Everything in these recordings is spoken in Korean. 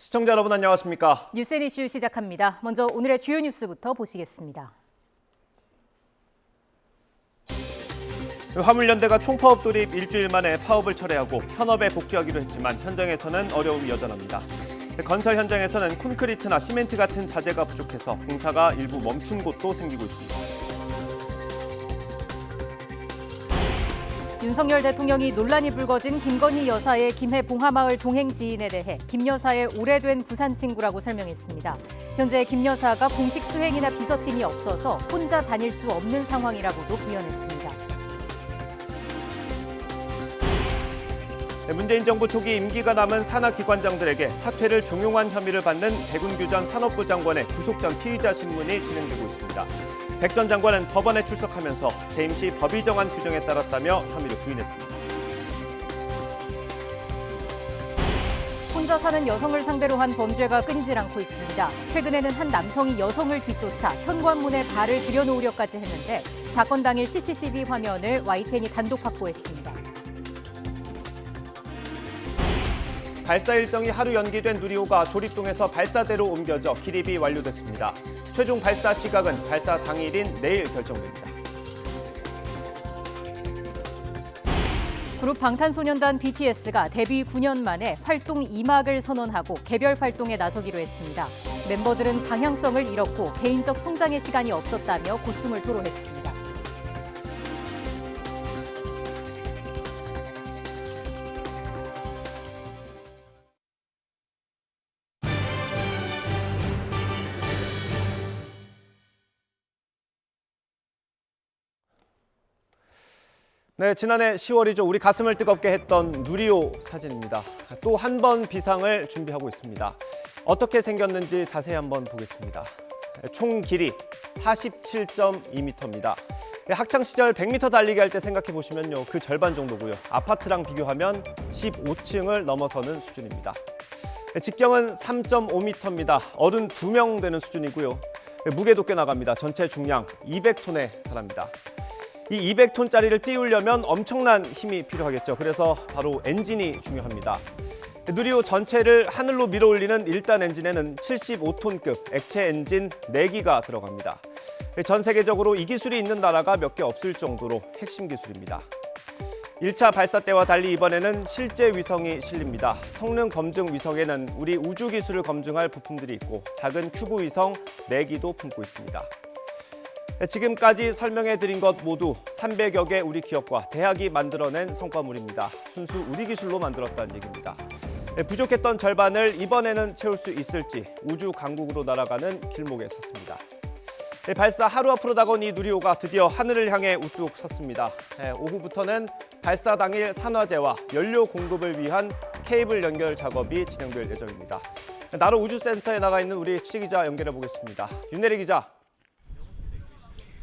시청자 여러분 안녕하십니까? 뉴스앤 이슈 시작합니다. 먼저 오늘의 주요 뉴스부터 보시겠습니다. 화물연대가 총파업 돌입 일주일 만에 파업을 철회하고 현업에 복귀하기로 했지만 현장에서는 어려움이 여전합니다. 건설 현장에서는 콘크리트나 시멘트 같은 자재가 부족해서 공사가 일부 멈춘 곳도 생기고 있습니다. 윤석열 대통령이 논란이 불거진 김건희 여사의 김해 봉하마을 동행 지인에 대해 김 여사의 오래된 부산 친구라고 설명했습니다. 현재 김 여사가 공식 수행이나 비서팀이 없어서 혼자 다닐 수 없는 상황이라고도 부연했습니다. 문재인 정부 초기 임기가 남은 산하기관장들에게 사퇴를 종용한 혐의를 받는 백운규 전 산업부 장관의 구속 전 피의자 신문이 진행되고 있습니다. 백 전 장관은 법원에 출석하면서 재임 시 법이 정한 규정에 따랐다며 혐의를 부인했습니다. 혼자 사는 여성을 상대로 한 범죄가 끊이질 않고 있습니다. 최근에는 한 남성이 여성을 뒤쫓아 현관문에 발을 들여놓으려까지 했는데 사건 당일 CCTV 화면을 YTN이 단독 확보했습니다. 발사 일정이 하루 연기된 누리호가 조립동에서 발사대로 옮겨져 기립이 완료됐습니다. 최종 발사 시각은 발사 당일인 내일 결정됩니다. 그룹 방탄소년단 BTS가 데뷔 9년 만에 활동 2막을 선언하고 개별 활동에 나서기로 했습니다. 멤버들은 방향성을 잃었고 개인적 성장의 시간이 없었다며 고충을 토로했습니다. 네, 지난해 10월이죠. 우리 가슴을 뜨겁게 했던 누리호 사진입니다. 또 한 번 비상을 준비하고 있습니다. 어떻게 생겼는지 자세히 한번 보겠습니다. 총 길이 47.2m입니다. 학창 시절 100m 달리기 할 때 생각해 보시면요. 그 절반 정도고요. 아파트랑 비교하면 15층을 넘어서는 수준입니다. 직경은 3.5m입니다. 어른 2명 되는 수준이고요. 무게도 꽤 나갑니다. 전체 중량 200톤에 달합니다. 이 200톤짜리를 띄우려면 엄청난 힘이 필요하겠죠. 그래서 바로 엔진이 중요합니다. 누리호 전체를 하늘로 밀어올리는 1단 엔진에는 75톤급 액체 엔진 4기가 들어갑니다. 전 세계적으로 이 기술이 있는 나라가 몇 개 없을 정도로 핵심 기술입니다. 1차 발사 때와 달리 이번에는 실제 위성이 실립니다. 성능 검증 위성에는 우리 우주 기술을 검증할 부품들이 있고 작은 큐브 위성 4기도 품고 있습니다. 지금까지 설명해드린 것 모두 300여 개 우리 기업과 대학이 만들어낸 성과물입니다. 순수 우리 기술로 만들었다는 얘기입니다. 부족했던 절반을 이번에는 채울 수 있을지 우주 강국으로 날아가는 길목에 섰습니다. 발사 하루 앞으로 다가온 이 누리호가 드디어 하늘을 향해 우뚝 섰습니다. 오후부터는 발사 당일 산화제와 연료 공급을 위한 케이블 연결 작업이 진행될 예정입니다. 나로 우주센터에 나가 있는 우리 취재기자 연결해 보겠습니다. 윤내리 기자.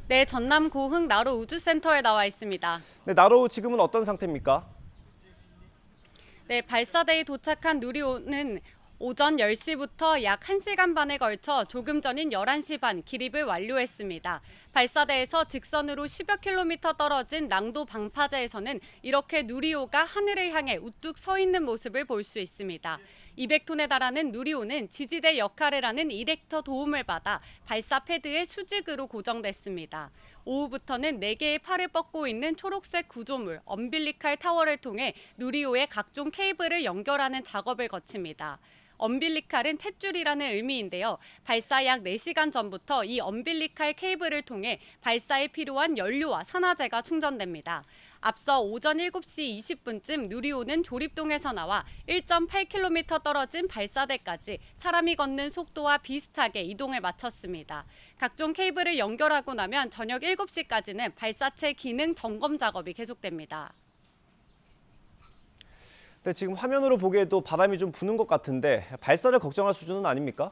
네, 전남 고흥 나로 우주센터에 나와 있습니다. 네, 나로 지금은 어떤 상태입니까? 네, 발사대에 도착한 누리호는 오전 10시부터 약 1시간 반에 걸쳐 조금 전인 11시 반 기립을 완료했습니다. 발사대에서 직선으로 10여 킬로미터 떨어진 낭도 방파제에서는 이렇게 누리호가 하늘을 향해 우뚝 서 있는 모습을 볼 수 있습니다. 200톤에 달하는 누리호는 지지대 역할을 하는 이렉터 도움을 받아 발사 패드에 수직으로 고정됐습니다. 오후부터는 4개의 팔을 뻗고 있는 초록색 구조물 엄빌리칼 타워를 통해 누리호의 각종 케이블을 연결하는 작업을 거칩니다. 엄빌리칼은 탯줄이라는 의미인데요. 발사 약 4시간 전부터 이 엄빌리칼 케이블을 통해 발사에 필요한 연료와 산화제가 충전됩니다. 앞서 오전 7시 20분쯤 누리호는 조립동에서 나와 1.8km 떨어진 발사대까지 사람이 걷는 속도와 비슷하게 이동을 마쳤습니다. 각종 케이블을 연결하고 나면 저녁 7시까지는 발사체 기능 점검 작업이 계속됩니다. 네, 지금 화면으로 보기에도 바람이 좀 부는 것 같은데 발사를 걱정할 수준은 아닙니까?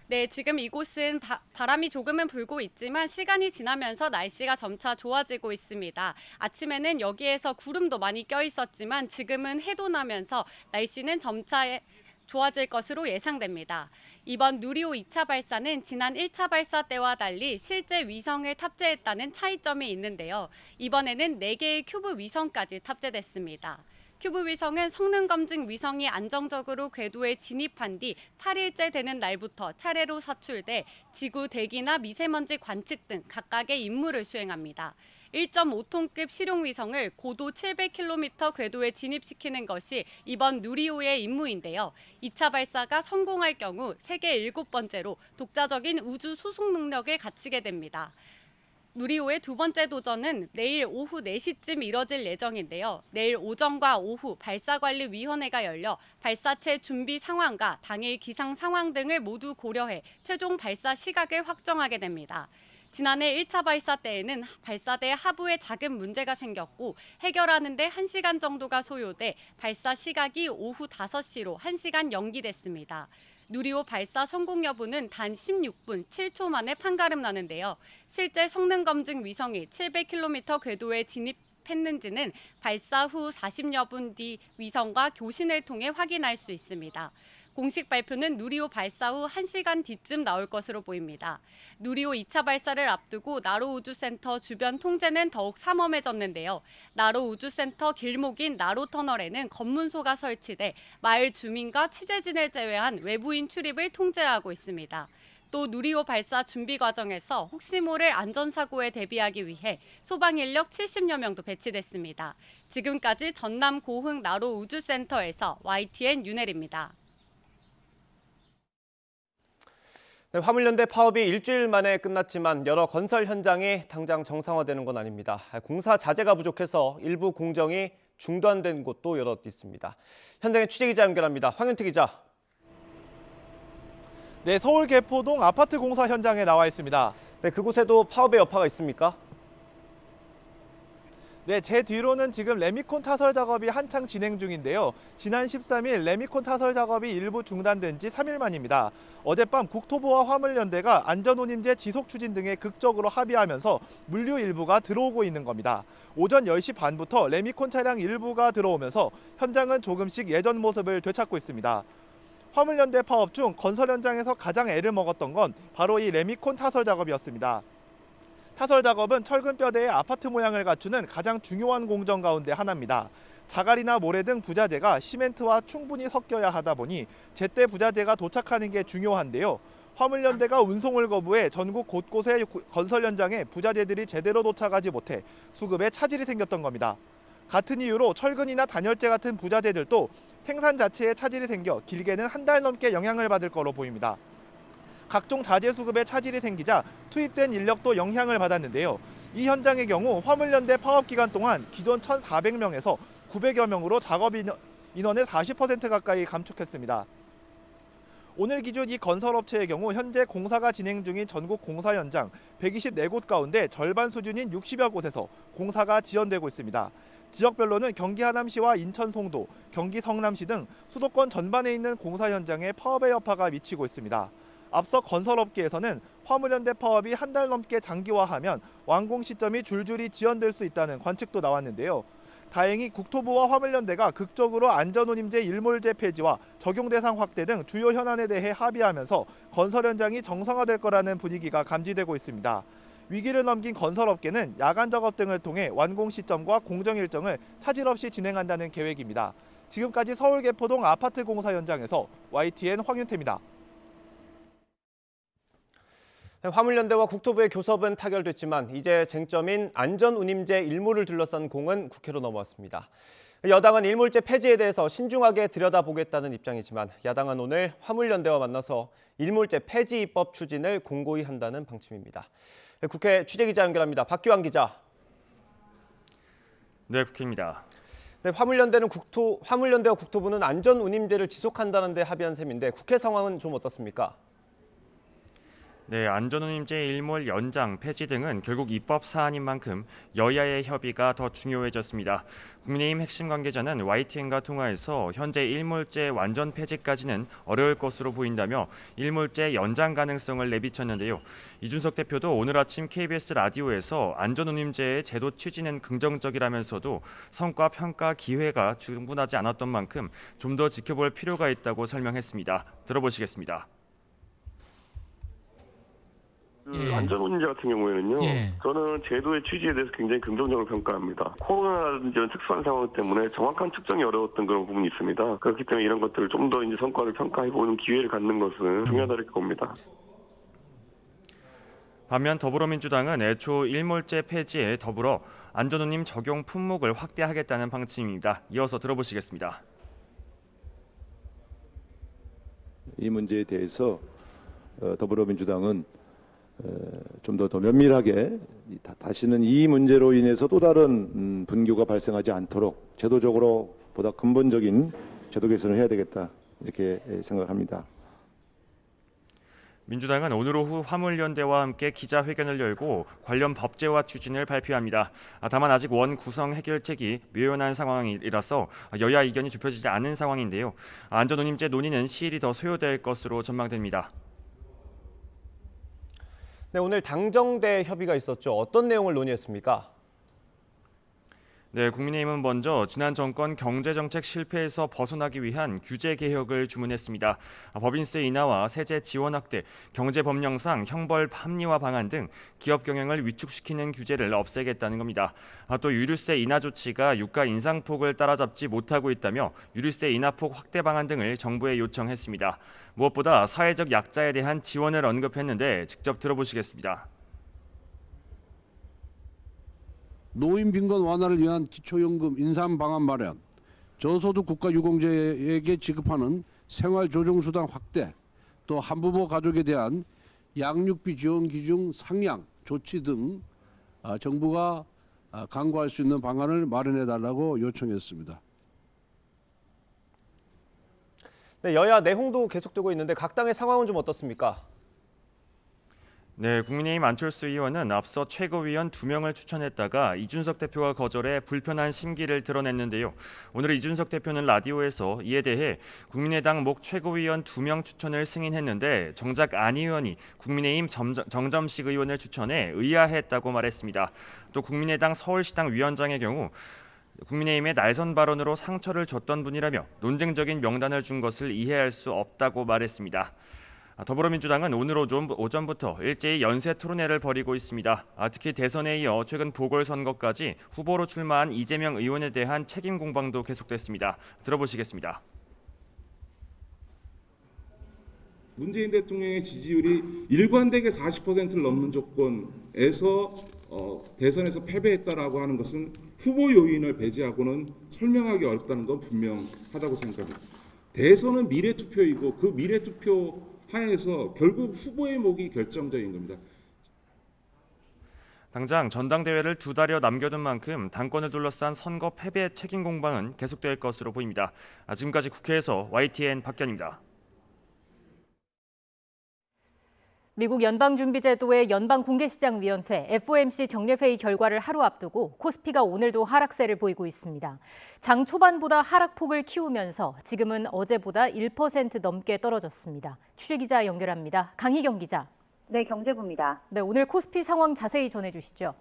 네, 지금 이곳은 바람이 조금은 불고 있지만 시간이 지나면서 날씨가 점차 좋아지고 있습니다. 아침에는 여기에서 구름도 많이 껴 있었지만 지금은 해도 나면서 날씨는 점차 좋아질 것으로 예상됩니다. 이번 누리호 2차 발사는 지난 1차 발사 때와 달리 실제 위성을 탑재했다는 차이점이 있는데요. 이번에는 4개의 큐브 위성까지 탑재됐습니다. 큐브 위성은 성능 검증 위성이 안정적으로 궤도에 진입한 뒤 8일째 되는 날부터 차례로 사출돼 지구 대기나 미세먼지 관측 등 각각의 임무를 수행합니다. 1.5톤급 실용 위성을 고도 700km 궤도에 진입시키는 것이 이번 누리호의 임무인데요. 2차 발사가 성공할 경우 세계 7번째로 독자적인 우주 수송 능력을 갖추게 됩니다. 누리호의 두 번째 도전은 내일 오후 4시쯤 이뤄질 예정인데요. 내일 오전과 오후 발사관리위원회가 열려 발사체 준비 상황과 당일 기상 상황 등을 모두 고려해 최종 발사 시각을 확정하게 됩니다. 지난해 1차 발사 때에는 발사대 하부에 작은 문제가 생겼고 해결하는 데 1시간 정도가 소요돼 발사 시각이 오후 5시로 1시간 연기됐습니다. 누리호 발사 성공 여부는 단 16분 7초 만에 판가름 나는데요. 실제 성능 검증 위성이 700km 궤도에 진입했는지는 발사 후 40여 분 뒤 위성과 교신을 통해 확인할 수 있습니다. 공식 발표는 누리호 발사 후 1시간 뒤쯤 나올 것으로 보입니다. 누리호 2차 발사를 앞두고 나로우주센터 주변 통제는 더욱 삼엄해졌는데요. 나로우주센터 길목인 나로터널에는 검문소가 설치돼 마을 주민과 취재진을 제외한 외부인 출입을 통제하고 있습니다. 또 누리호 발사 준비 과정에서 혹시 모를 안전사고에 대비하기 위해 소방인력 70여 명도 배치됐습니다. 지금까지 전남 고흥 나로우주센터에서 YTN 윤혜리입니다. 네, 화물연대 파업이 일주일 만에 끝났지만 여러 건설 현장이 당장 정상화되는 건 아닙니다. 공사 자재가 부족해서 일부 공정이 중단된 곳도 여럿 있습니다. 현장에 취재기자 연결합니다. 황윤태 기자. 네, 서울 개포동 아파트 공사 현장에 나와 있습니다. 네, 그곳에도 파업의 여파가 있습니까? 네, 제 뒤로는 지금 레미콘 타설 작업이 한창 진행 중인데요. 지난 13일 레미콘 타설 작업이 일부 중단된 지 3일 만입니다. 어젯밤 국토부와 화물연대가 안전운임제 지속 추진 등에 극적으로 합의하면서 물류 일부가 들어오고 있는 겁니다. 오전 10시 반부터 레미콘 차량 일부가 들어오면서 현장은 조금씩 예전 모습을 되찾고 있습니다. 화물연대 파업 중 건설 현장에서 가장 애를 먹었던 건 바로 이 레미콘 타설 작업이었습니다. 타설 작업은 철근 뼈대의 아파트 모양을 갖추는 가장 중요한 공정 가운데 하나입니다. 자갈이나 모래 등 부자재가 시멘트와 충분히 섞여야 하다 보니 제때 부자재가 도착하는 게 중요한데요. 화물연대가 운송을 거부해 전국 곳곳의 건설 현장에 부자재들이 제대로 도착하지 못해 수급에 차질이 생겼던 겁니다. 같은 이유로 철근이나 단열재 같은 부자재들도 생산 자체에 차질이 생겨 길게는 한 달 넘게 영향을 받을 거로 보입니다. 각종 자재 수급에 차질이 생기자 투입된 인력도 영향을 받았는데요. 이 현장의 경우 화물연대 파업 기간 동안 기존 1,400명에서 900여 명으로 작업 인원의 40% 가까이 감축했습니다. 오늘 기준 이 건설업체의 경우 현재 공사가 진행 중인 전국 공사 현장 124곳 가운데 절반 수준인 60여 곳에서 공사가 지연되고 있습니다. 지역별로는 경기 하남시와 인천 송도, 경기 성남시 등 수도권 전반에 있는 공사 현장에 파업의 여파가 미치고 있습니다. 앞서 건설업계에서는 화물연대 파업이 한 달 넘게 장기화하면 완공 시점이 줄줄이 지연될 수 있다는 관측도 나왔는데요. 다행히 국토부와 화물연대가 극적으로 안전운임제 일몰제 폐지와 적용 대상 확대 등 주요 현안에 대해 합의하면서 건설 현장이 정상화될 거라는 분위기가 감지되고 있습니다. 위기를 넘긴 건설업계는 야간 작업 등을 통해 완공 시점과 공정 일정을 차질 없이 진행한다는 계획입니다. 지금까지 서울 개포동 아파트 공사 현장에서 YTN 황윤태입니다. 화물연대와 국토부의 교섭은 타결됐지만 이제 쟁점인 안전운임제 일몰을 둘러싼 공은 국회로 넘어왔습니다. 여당은 일몰제 폐지에 대해서 신중하게 들여다보겠다는 입장이지만 야당은 오늘 화물연대와 만나서 일몰제 폐지 입법 추진을 공고히 한다는 방침입니다. 국회 취재기자 연결합니다. 박기환 기자. 네, 국회입니다. 네, 화물연대와 국토부는 안전운임제를 지속한다는 데 합의한 셈인데 국회 상황은 좀 어떻습니까? 네, 안전운임제 일몰 연장, 폐지 등은 결국 입법 사안인 만큼 여야의 협의가 더 중요해졌습니다. 국민의힘 핵심 관계자는 YTN과 통화에서 현재 일몰제 완전 폐지까지는 어려울 것으로 보인다며 일몰제 연장 가능성을 내비쳤는데요. 이준석 대표도 오늘 아침 KBS 라디오에서 안전운임제의 제도 취지는 긍정적이라면서도 성과 평가 기회가 충분하지 않았던 만큼 좀 더 지켜볼 필요가 있다고 설명했습니다. 들어보시겠습니다. 안전운임제 같은 경우에는요. 예. 저는 제도의 취지에 대해서 굉장히 긍정적으로 평가합니다. 코로나라든지 이런 특수한 상황 때문에 정확한 측정이 어려웠던 그런 부분이 있습니다. 그렇기 때문에 이런 것들을 좀 더 이제 성과를 평가해보는 기회를 갖는 것은 중요하다고 봅니다. 반면 더불어민주당은 애초 일몰제 폐지에 더불어 안전운임 적용 품목을 확대하겠다는 방침입니다. 이어서 들어보시겠습니다. 이 문제에 대해서 더불어민주당은 좀 더 면밀하게 다시는 이 문제로 인해서 또 다른 분규가 발생하지 않도록 제도적으로 보다 근본적인 제도 개선을 해야 되겠다 이렇게 생각합니다. 민주당은 오늘 오후 화물연대와 함께 기자회견을 열고 관련 법제화 추진을 발표합니다. 다만 아직 원 구성 해결책이 묘연한 상황이라서 여야 의견이 좁혀지지 않은 상황인데요. 안전운임제 논의는 시일이 더 소요될 것으로 전망됩니다. 네, 오늘 당정대 협의가 있었죠. 어떤 내용을 논의했습니까? 네, 국민의힘은 먼저 지난 정권 경제정책 실패에서 벗어나기 위한 규제 개혁을 주문했습니다. 법인세 인하와 세제 지원 확대, 경제법령상 형벌 합리화 방안 등 기업 경영을 위축시키는 규제를 없애겠다는 겁니다. 또 유류세 인하 조치가 유가 인상폭을 따라잡지 못하고 있다며 유류세 인하폭 확대 방안 등을 정부에 요청했습니다. 무엇보다 사회적 약자에 대한 지원을 언급했는데 직접 들어보시겠습니다. 노인 빈곤 완화를 위한 기초연금 인상 방안 마련, 저소득 국가유공자에게 지급하는 생활조정수당 확대, 또 한부모 가족에 대한 양육비 지원 기준 상향 조치 등 정부가 강구할 수 있는 방안을 마련해달라고 요청했습니다. 네, 여야 내홍도 계속되고 있는데 각 당의 상황은 좀 어떻습니까? 네, 국민의힘 안철수 의원은 앞서 최고위원 2명을 추천했다가 이준석 대표가 거절해 불편한 심기를 드러냈는데요. 오늘 이준석 대표는 라디오에서 이에 대해 국민의당 목 최고위원 2명 추천을 승인했는데 정작 안 의원이 국민의힘 정점식 의원을 추천해 의아했다고 말했습니다. 또 국민의당 서울시당 위원장의 경우 국민의힘의 날선 발언으로 상처를 줬던 분이라며 논쟁적인 명단을 준 것을 이해할 수 없다고 말했습니다. 더불어민주당은 오늘 오전부터 일제히 연쇄 토론회를 벌이고 있습니다. 특히 대선에 이어 최근 보궐선거까지 후보로 출마한 이재명 의원에 대한 책임 공방도 계속됐습니다. 들어보시겠습니다. 문재인 대통령의 지지율이 일관되게 40%를 넘는 조건에서 대선에서 패배했다라고 하는 것은 후보 요인을 배제하고는 설명하기 어렵다는 건 분명하다고 생각합니다. 대선은 미래투표이고 그 미래투표 하에서 결국 후보의 목이 결정적인 겁니다. 당장 전당대회를 2달여 남겨둔 만큼 당권을 둘러싼 선거 패배 책임 공방은 계속될 것으로 보입니다. 지금까지 국회에서 YTN 박견입니다. 미국 연방준비제도의 연방공개시장위원회 FOMC 정례회의 결과를 하루 앞두고 코스피가 오늘도 하락세를 보이고 있습니다. 장 초반보다 하락폭을 키우면서 지금은 어제보다 1% 넘게 떨어졌습니다. 취재기자 연결합니다. 강희경 기자. 네, 경제부입니다. 네, 오늘 코스피 상황 자세히 전해주시죠.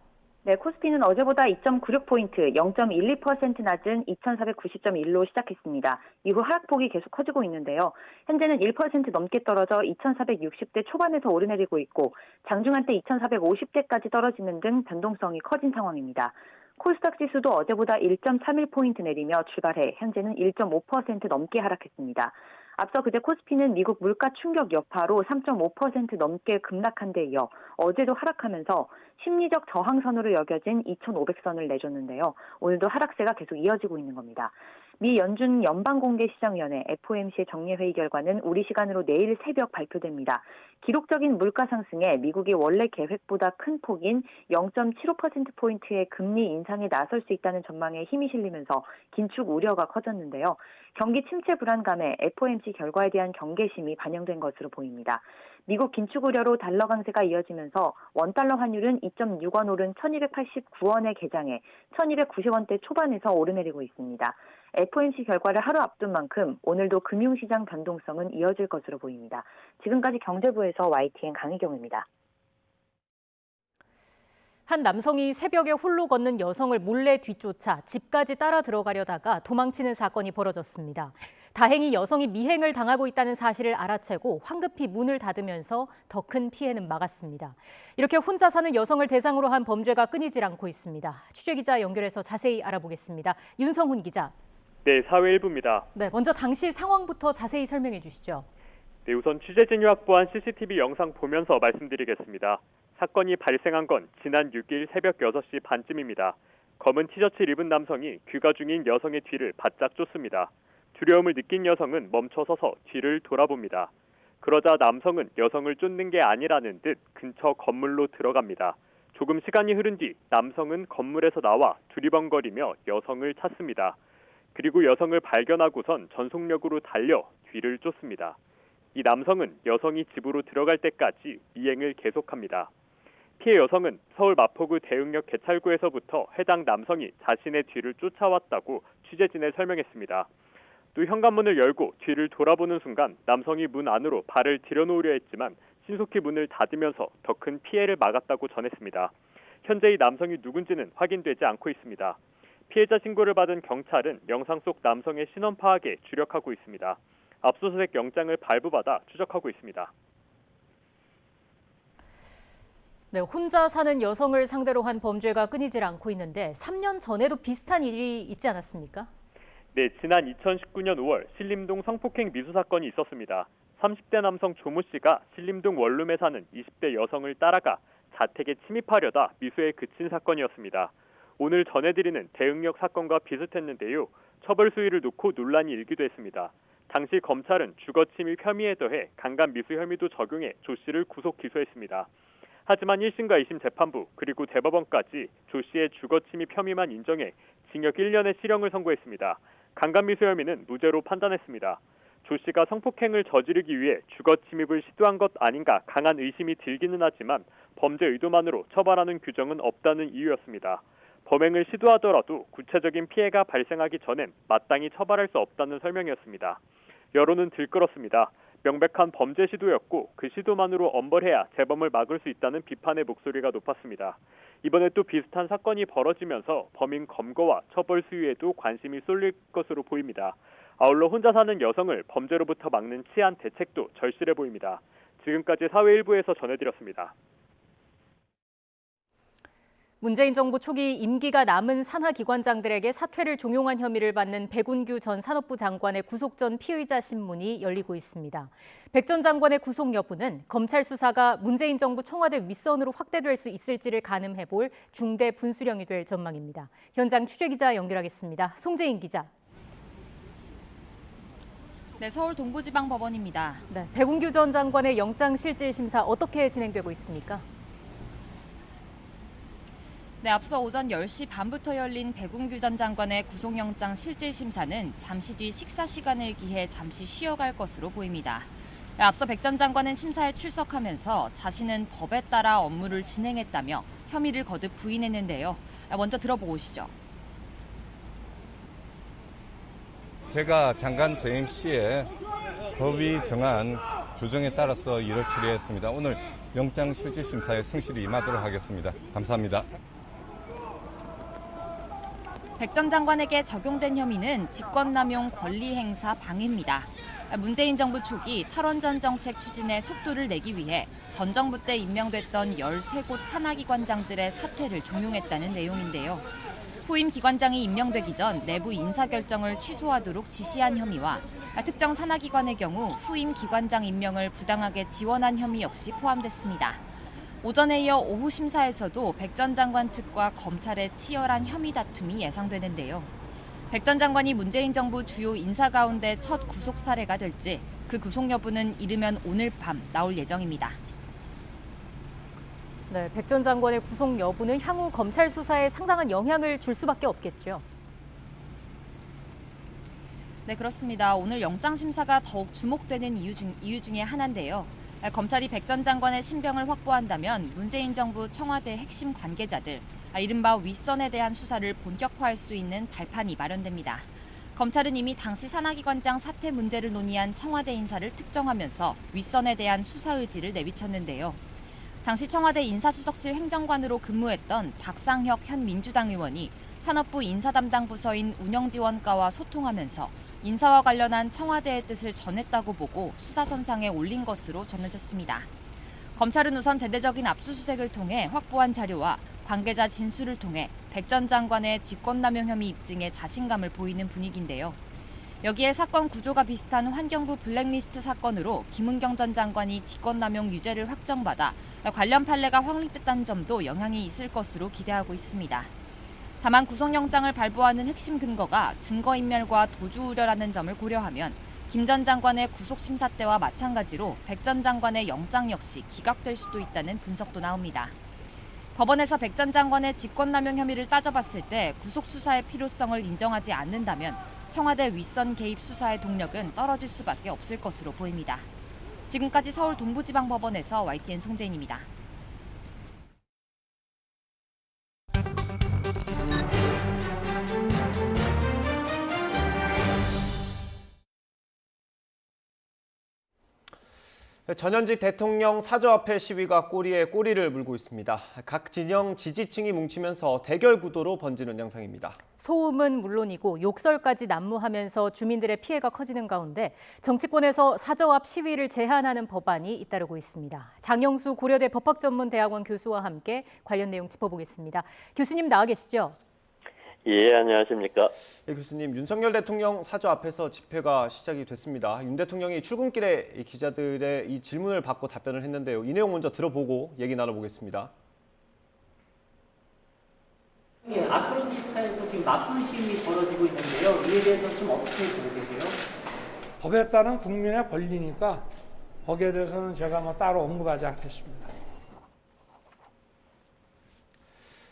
네, 코스피는 어제보다 2.96포인트, 0.12% 낮은 2490.1로 시작했습니다. 이후 하락폭이 계속 커지고 있는데요. 현재는 1% 넘게 떨어져 2460대 초반에서 오르내리고 있고 장중한 때 2450대까지 떨어지는 등 변동성이 커진 상황입니다. 코스닥 지수도 어제보다 1.31포인트 내리며 출발해 현재는 1.5% 넘게 하락했습니다. 앞서 그제 코스피는 미국 물가 충격 여파로 3.5% 넘게 급락한 데 이어 어제도 하락하면서 심리적 저항선으로 여겨진 2,500선을 내줬는데요. 오늘도 하락세가 계속 이어지고 있는 겁니다. 미 연준 연방공개시장위원회 FOMC의 정례회의 결과는 우리 시간으로 내일 새벽 발표됩니다. 기록적인 물가 상승에 미국이 원래 계획보다 큰 폭인 0.75%포인트의 금리 인상에 나설 수 있다는 전망에 힘이 실리면서 긴축 우려가 커졌는데요. 경기 침체 불안감에 FOMC 결과에 대한 경계심이 반영된 것으로 보입니다. 미국 긴축 우려로 달러 강세가 이어지면서 원달러 환율은 2.6원 오른 1289원에 개장해 1290원대 초반에서 오르내리고 있습니다. FOMC 결과를 하루 앞둔 만큼 오늘도 금융시장 변동성은 이어질 것으로 보입니다. 지금까지 경제부에서 YTN 강희경입니다. 한 남성이 새벽에 홀로 걷는 여성을 몰래 뒤쫓아 집까지 따라 들어가려다가 도망치는 사건이 벌어졌습니다. 다행히 여성이 미행을 당하고 있다는 사실을 알아채고 황급히 문을 닫으면서 더 큰 피해는 막았습니다. 이렇게 혼자 사는 여성을 대상으로 한 범죄가 끊이질 않고 있습니다. 취재기자 연결해서 자세히 알아보겠습니다. 윤성훈 기자. 네, 사회일부입니다. 네, 먼저 당시 상황부터 자세히 설명해 주시죠. 네, 우선 취재진이 확보한 CCTV 영상 보면서 말씀드리겠습니다. 사건이 발생한 건 지난 6일 새벽 6시 반쯤입니다. 검은 티셔츠를 입은 남성이 귀가 중인 여성의 뒤를 바짝 쫓습니다. 두려움을 느낀 여성은 멈춰서서 뒤를 돌아봅니다. 그러자 남성은 여성을 쫓는 게 아니라는 듯 근처 건물로 들어갑니다. 조금 시간이 흐른 뒤 남성은 건물에서 나와 두리번거리며 여성을 찾습니다. 그리고 여성을 발견하고선 전속력으로 달려 뒤를 쫓습니다. 이 남성은 여성이 집으로 들어갈 때까지 미행을 계속합니다. 피해 여성은 서울 마포구 대흥역 개찰구에서부터 해당 남성이 자신의 뒤를 쫓아왔다고 취재진에 설명했습니다. 또 현관문을 열고 뒤를 돌아보는 순간 남성이 문 안으로 발을 들여놓으려 했지만 신속히 문을 닫으면서 더 큰 피해를 막았다고 전했습니다. 현재 이 남성이 누군지는 확인되지 않고 있습니다. 피해자 신고를 받은 경찰은 영상 속 남성의 신원 파악에 주력하고 있습니다. 압수수색 영장을 발부받아 추적하고 있습니다. 네, 혼자 사는 여성을 상대로 한 범죄가 끊이질 않고 있는데 3년 전에도 비슷한 일이 있지 않았습니까? 네, 지난 2019년 5월 신림동 성폭행 미수 사건이 있었습니다. 30대 남성 조모 씨가 신림동 원룸에 사는 20대 여성을 따라가 자택에 침입하려다 미수에 그친 사건이었습니다. 오늘 전해드리는 대흥역 사건과 비슷했는데요. 처벌 수위를 놓고 논란이 일기도 했습니다. 당시 검찰은 주거침입 혐의에 더해 강간 미수 혐의도 적용해 조 씨를 구속 기소했습니다. 하지만 1심과 2심 재판부 그리고 대법원까지 조 씨의 주거침입 혐의만 인정해 징역 1년의 실형을 선고했습니다. 강간 미수 혐의는 무죄로 판단했습니다. 조 씨가 성폭행을 저지르기 위해 주거침입을 시도한 것 아닌가 강한 의심이 들기는 하지만 범죄 의도만으로 처벌하는 규정은 없다는 이유였습니다. 범행을 시도하더라도 구체적인 피해가 발생하기 전엔 마땅히 처벌할 수 없다는 설명이었습니다. 여론은 들끓었습니다. 명백한 범죄 시도였고 그 시도만으로 엄벌해야 재범을 막을 수 있다는 비판의 목소리가 높았습니다. 이번에 또 비슷한 사건이 벌어지면서 범인 검거와 처벌 수위에도 관심이 쏠릴 것으로 보입니다. 아울러 혼자 사는 여성을 범죄로부터 막는 치안 대책도 절실해 보입니다. 지금까지 사회일부에서 전해드렸습니다. 문재인 정부 초기 임기가 남은 산하기관장들에게 사퇴를 종용한 혐의를 받는 백운규 전 산업부 장관의 구속 전 피의자 신문이 열리고 있습니다. 백 전 장관의 구속 여부는 검찰 수사가 문재인 정부 청와대 윗선으로 확대될 수 있을지를 가늠해 볼 중대 분수령이 될 전망입니다. 현장 취재기자 연결하겠습니다. 송재인 기자. 네, 서울 동부지방법원입니다. 네, 백운규 전 장관의 영장실질심사 어떻게 진행되고 있습니까? 네, 앞서 오전 10시 반부터 열린 백운규 전 장관의 구속영장 실질심사는 잠시 뒤 식사 시간을 기해 잠시 쉬어갈 것으로 보입니다. 앞서 백 전 장관은 심사에 출석하면서 자신은 법에 따라 업무를 진행했다며 혐의를 거듭 부인했는데요. 먼저 들어보고 오시죠. 제가 장관 재임 시에 법이 정한 규정에 따라서 일을 처리했습니다. 오늘 영장 실질심사에 성실히 임하도록 하겠습니다. 감사합니다. 백 전 장관에게 적용된 혐의는 직권남용 권리행사 방해입니다. 문재인 정부 초기 탈원전 정책 추진에 속도를 내기 위해 전 정부 때 임명됐던 13곳 산하기관장들의 사퇴를 종용했다는 내용인데요. 후임 기관장이 임명되기 전 내부 인사결정을 취소하도록 지시한 혐의와 특정 산하기관의 경우 후임 기관장 임명을 부당하게 지원한 혐의 역시 포함됐습니다. 오전에 이어 오후 심사에서도 백 전 장관 측과 검찰의 치열한 혐의 다툼이 예상되는데요. 백 전 장관이 문재인 정부 주요 인사 가운데 첫 구속 사례가 될지 그 구속 여부는 이르면 오늘 밤 나올 예정입니다. 네, 백 전 장관의 구속 여부는 향후 검찰 수사에 상당한 영향을 줄 수밖에 없겠죠. 네, 그렇습니다. 오늘 영장 심사가 더욱 주목되는 이유 중에 하나인데요. 검찰이 백 전 장관의 신병을 확보한다면 문재인 정부 청와대 핵심 관계자들, 이른바 윗선에 대한 수사를 본격화할 수 있는 발판이 마련됩니다. 검찰은 이미 당시 산하기관장 사퇴 문제를 논의한 청와대 인사를 특정하면서 윗선에 대한 수사 의지를 내비쳤는데요. 당시 청와대 인사수석실 행정관으로 근무했던 박상혁 현 민주당 의원이 산업부 인사담당 부서인 운영지원과와 소통하면서 인사와 관련한 청와대의 뜻을 전했다고 보고 수사선상에 올린 것으로 전해졌습니다. 검찰은 우선 대대적인 압수수색을 통해 확보한 자료와 관계자 진술을 통해 백 전 장관의 직권남용 혐의 입증에 자신감을 보이는 분위기인데요. 여기에 사건 구조가 비슷한 환경부 블랙리스트 사건으로 김은경 전 장관이 직권남용 유죄를 확정받아 관련 판례가 확립됐다는 점도 영향이 있을 것으로 기대하고 있습니다. 다만 구속영장을 발부하는 핵심 근거가 증거인멸과 도주 우려라는 점을 고려하면 김 전 장관의 구속심사 때와 마찬가지로 백 전 장관의 영장 역시 기각될 수도 있다는 분석도 나옵니다. 법원에서 백 전 장관의 직권남용 혐의를 따져봤을 때 구속수사의 필요성을 인정하지 않는다면 청와대 윗선 개입 수사의 동력은 떨어질 수밖에 없을 것으로 보입니다. 지금까지 서울 동부지방법원에서 YTN 송재인입니다. 전현직 대통령 사저 앞에 시위가 꼬리에 꼬리를 물고 있습니다. 각 진영 지지층이 뭉치면서 대결 구도로 번지는 양상입니다. 소음은 물론이고 욕설까지 난무하면서 주민들의 피해가 커지는 가운데 정치권에서 사저 앞 시위를 제한하는 법안이 잇따르고 있습니다. 장영수 고려대 법학전문대학원 교수와 함께 관련 내용 짚어보겠습니다. 교수님 나와 계시죠? 예, 안녕하십니까. 네, 교수님, 윤석열 대통령 사저 앞에서 집회가 시작이 됐습니다. 윤 대통령이 출근길에 기자들의 이 질문을 받고 답변을 했는데요. 이 내용 먼저 들어보고 얘기 나눠보겠습니다. 아크로니스타에서 지금 맞불 시위 벌어지고 있는데요. 이에 대해서 좀 어떻게 보고 계세요? 법에 따른 국민의 권리니까 거기에 대해서는 제가 따로 언급하지 않겠습니다.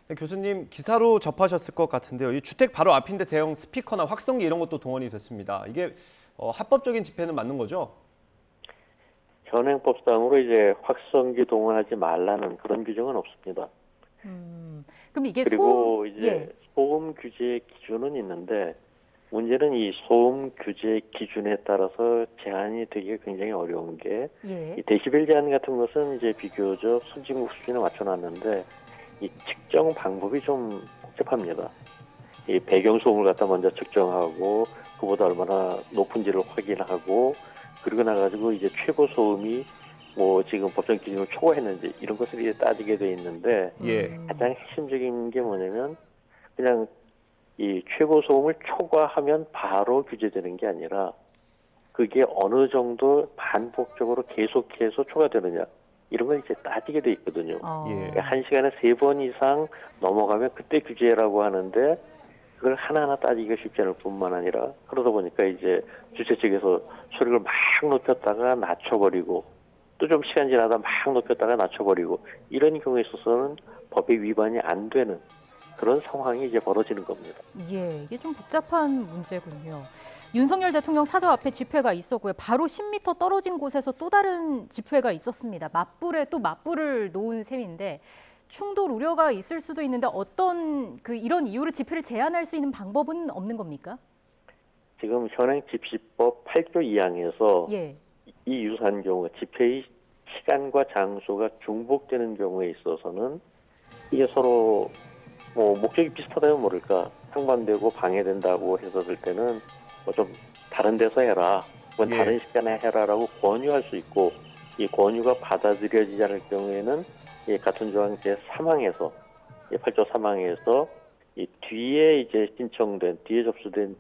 네, 교수님 기사로 접하셨을 것 같은데요. 이 주택 바로 앞인데 대형 스피커나 확성기 이런 것도 동원이 됐습니다. 이게 합법적인 집회는 맞는 거죠? 현행법상으로 이제 확성기 동원하지 말라는 그런 규정은 없습니다. 그럼 이게 그리고 이제 소음 규제 기준은 있는데 문제는 이 소음 규제 기준에 따라서 제한이 되기가 굉장히 어려운 게 이 데시벨 제한 같은 것은 이제 비교적 선진국 수준에 맞춰놨는데 이 측정 방법이 좀 복잡합니다. 이 배경 소음을 갖다 먼저 측정하고 그보다 얼마나 높은지를 확인하고 그리고 나가지고 이제 최고 소음이 뭐 지금 법정 기준을 초과했는지 이런 것을 이제 따지게 돼 있는데 가장 핵심적인 게 뭐냐면 그냥 이 최고 소음을 초과하면 바로 규제되는 게 아니라 그게 어느 정도 반복적으로 계속해서 초과되느냐 이런 걸 이제 따지게 돼 있거든요. 한 시간에 3번 이상 넘어가면 그때 규제라고 하는데 그걸 하나하나 따지기가 쉽지 않을 뿐만 아니라 그러다 보니까 이제 주최 측에서 소리를 막 높였다가 낮춰버리고 또 좀 시간 지나다 막 높였다가 낮춰버리고 이런 경우에 있어서는 법에 위반이 안 되는 그런 상황이 이제 벌어지는 겁니다. 이게 좀 복잡한 문제군요. 윤석열 대통령 사저 앞에 집회가 있었고요. 바로 10m 떨어진 곳에서 또 다른 집회가 있었습니다. 맞불에 또 맞불을 놓은 셈인데 충돌 우려가 있을 수도 있는데 어떤 이런 이유로 집회를 제한할 수 있는 방법은 없는 겁니까? 지금 현행 집시법 8조 2항에서 이 유사한 경우 집회의 시간과 장소가 중복되는 경우에 있어서는 이게 서로 뭐 목적이 비슷하다면 모를까 상반되고 방해된다고 해서 들 때는 뭐 좀 다른 데서 해라, 혹은 다른 시간에 해라라고 권유할 수 있고 이 권유가 받아들여지지 않을 경우에는 이 같은 조항 제3항에서 8조 3항에서 이 뒤에 이제 신청된 뒤에 접수된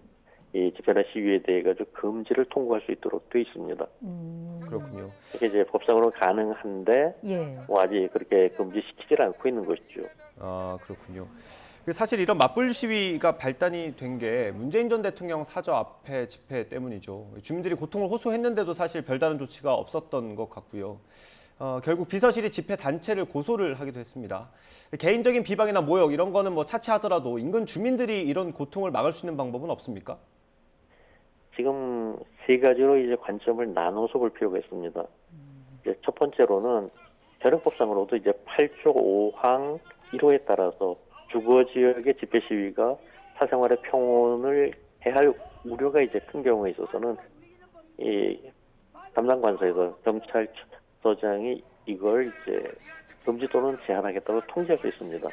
이 집회나 시위에 대해 가지고 금지를 통고할 수 있도록 되어 있습니다. 그렇군요. 이게 이제 법상으로 가능한데 뭐 아직 그렇게 금지시키질 않고 있는 것이죠. 아 그렇군요. 사실 이런 맞불 시위가 발단이 된 게 문재인 전 대통령 사저 앞에 집회 때문이죠. 주민들이 고통을 호소했는데도 사실 별다른 조치가 없었던 것 같고요. 결국 비서실이 집회 단체를 고소를 하기도 했습니다. 개인적인 비방이나 모욕 이런 거는 뭐 차치하더라도 인근 주민들이 이런 고통을 막을 수 있는 방법은 없습니까? 지금 세 가지로 이제 관점을 나눠서 볼 필요가 있습니다. 이제 첫 번째로는 현행법상으로도 이제 8조 5항 1호에 따라서 주거 지역의 집회 시위가 사생활의 평온을 해할 우려가 이제 큰 경우에 있어서는 이 담당 관서에서 경찰서장이 이걸 이제 금지 또는 제한하겠다고 통지할 수 있습니다.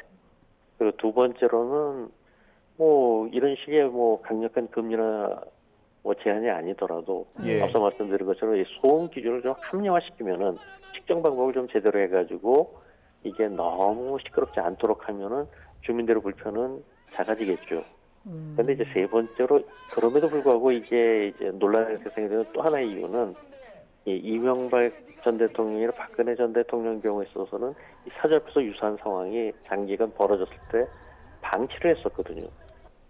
그리고 두 번째로는 뭐 이런 식의 뭐 강력한 금지나 뭐 제한이 아니더라도 예. 앞서 말씀드린 것처럼 이 소음 기준을 좀 합리화시키면은 측정 방법을 좀 제대로 해가지고 이게 너무 시끄럽지 않도록 하면은 주민들의 불편은 작아지겠죠. 그런데 이제 세 번째로 그럼에도 불구하고 이게 이제 논란의 대상이 되는 또 하나의 이유는 이 이명박 전 대통령이나 박근혜 전 대통령 경우에 있어서는 이 사저협에서 유사한 상황이 장기간 벌어졌을 때 방치를 했었거든요.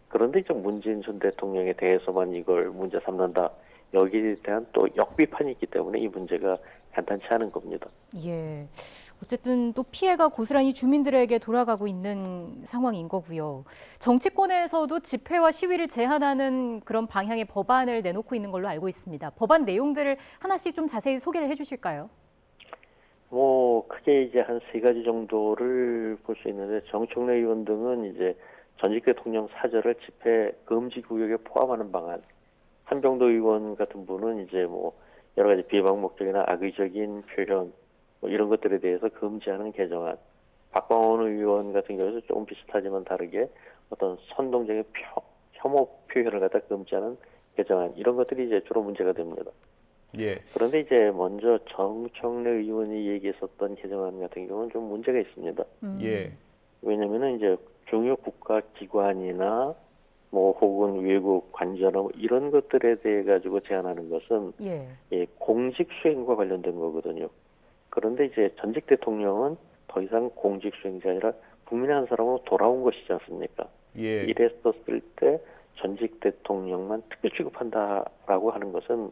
그런데 이제 문재인 전 대통령에 대해서만 이걸 문제 삼는다. 여기에 대한 또 역비판이 있기 때문에 이 문제가 간단치 않은 겁니다. 예. 어쨌든 또 피해가 고스란히 주민들에게 돌아가고 있는 상황인 거고요. 정치권에서도 집회와 시위를 제한하는 그런 방향의 법안을 내놓고 있는 걸로 알고 있습니다. 법안 내용들을 하나씩 좀 자세히 소개를 해주실까요? 뭐 크게 이제 한 세 가지 정도를 볼 수 있는데 정청래 의원 등은 이제 전직 대통령 사저를 집회 금지 구역에 포함하는 방안. 한병도 의원 같은 분은 이제 뭐 여러 가지 비방 목적이나 악의적인 표현 뭐 이런 것들에 대해서 금지하는 개정안. 박광원 의원 같은 경우에도 조금 비슷하지만 다르게 어떤 선동적인 혐오 표현을 갖다 금지하는 개정안 이런 것들이 이제 주로 문제가 됩니다. 예. 그런데 이제 먼저 정청래 의원이 얘기했었던 개정안 같은 경우는 좀 문제가 있습니다. 예. 왜냐면은 이제 중요 국가기관이나 뭐 혹은 외국 관저나 뭐 이런 것들에 대해 가지고 제한하는 것은 예. 예, 공직 수행과 관련된 거거든요. 그런데 이제 전직 대통령은 더 이상 공직 수행자 아니라 국민의 한 사람으로 돌아온 것이지 않습니까? 예. 이랬었을 때 전직 대통령만 특별 취급한다라고 하는 것은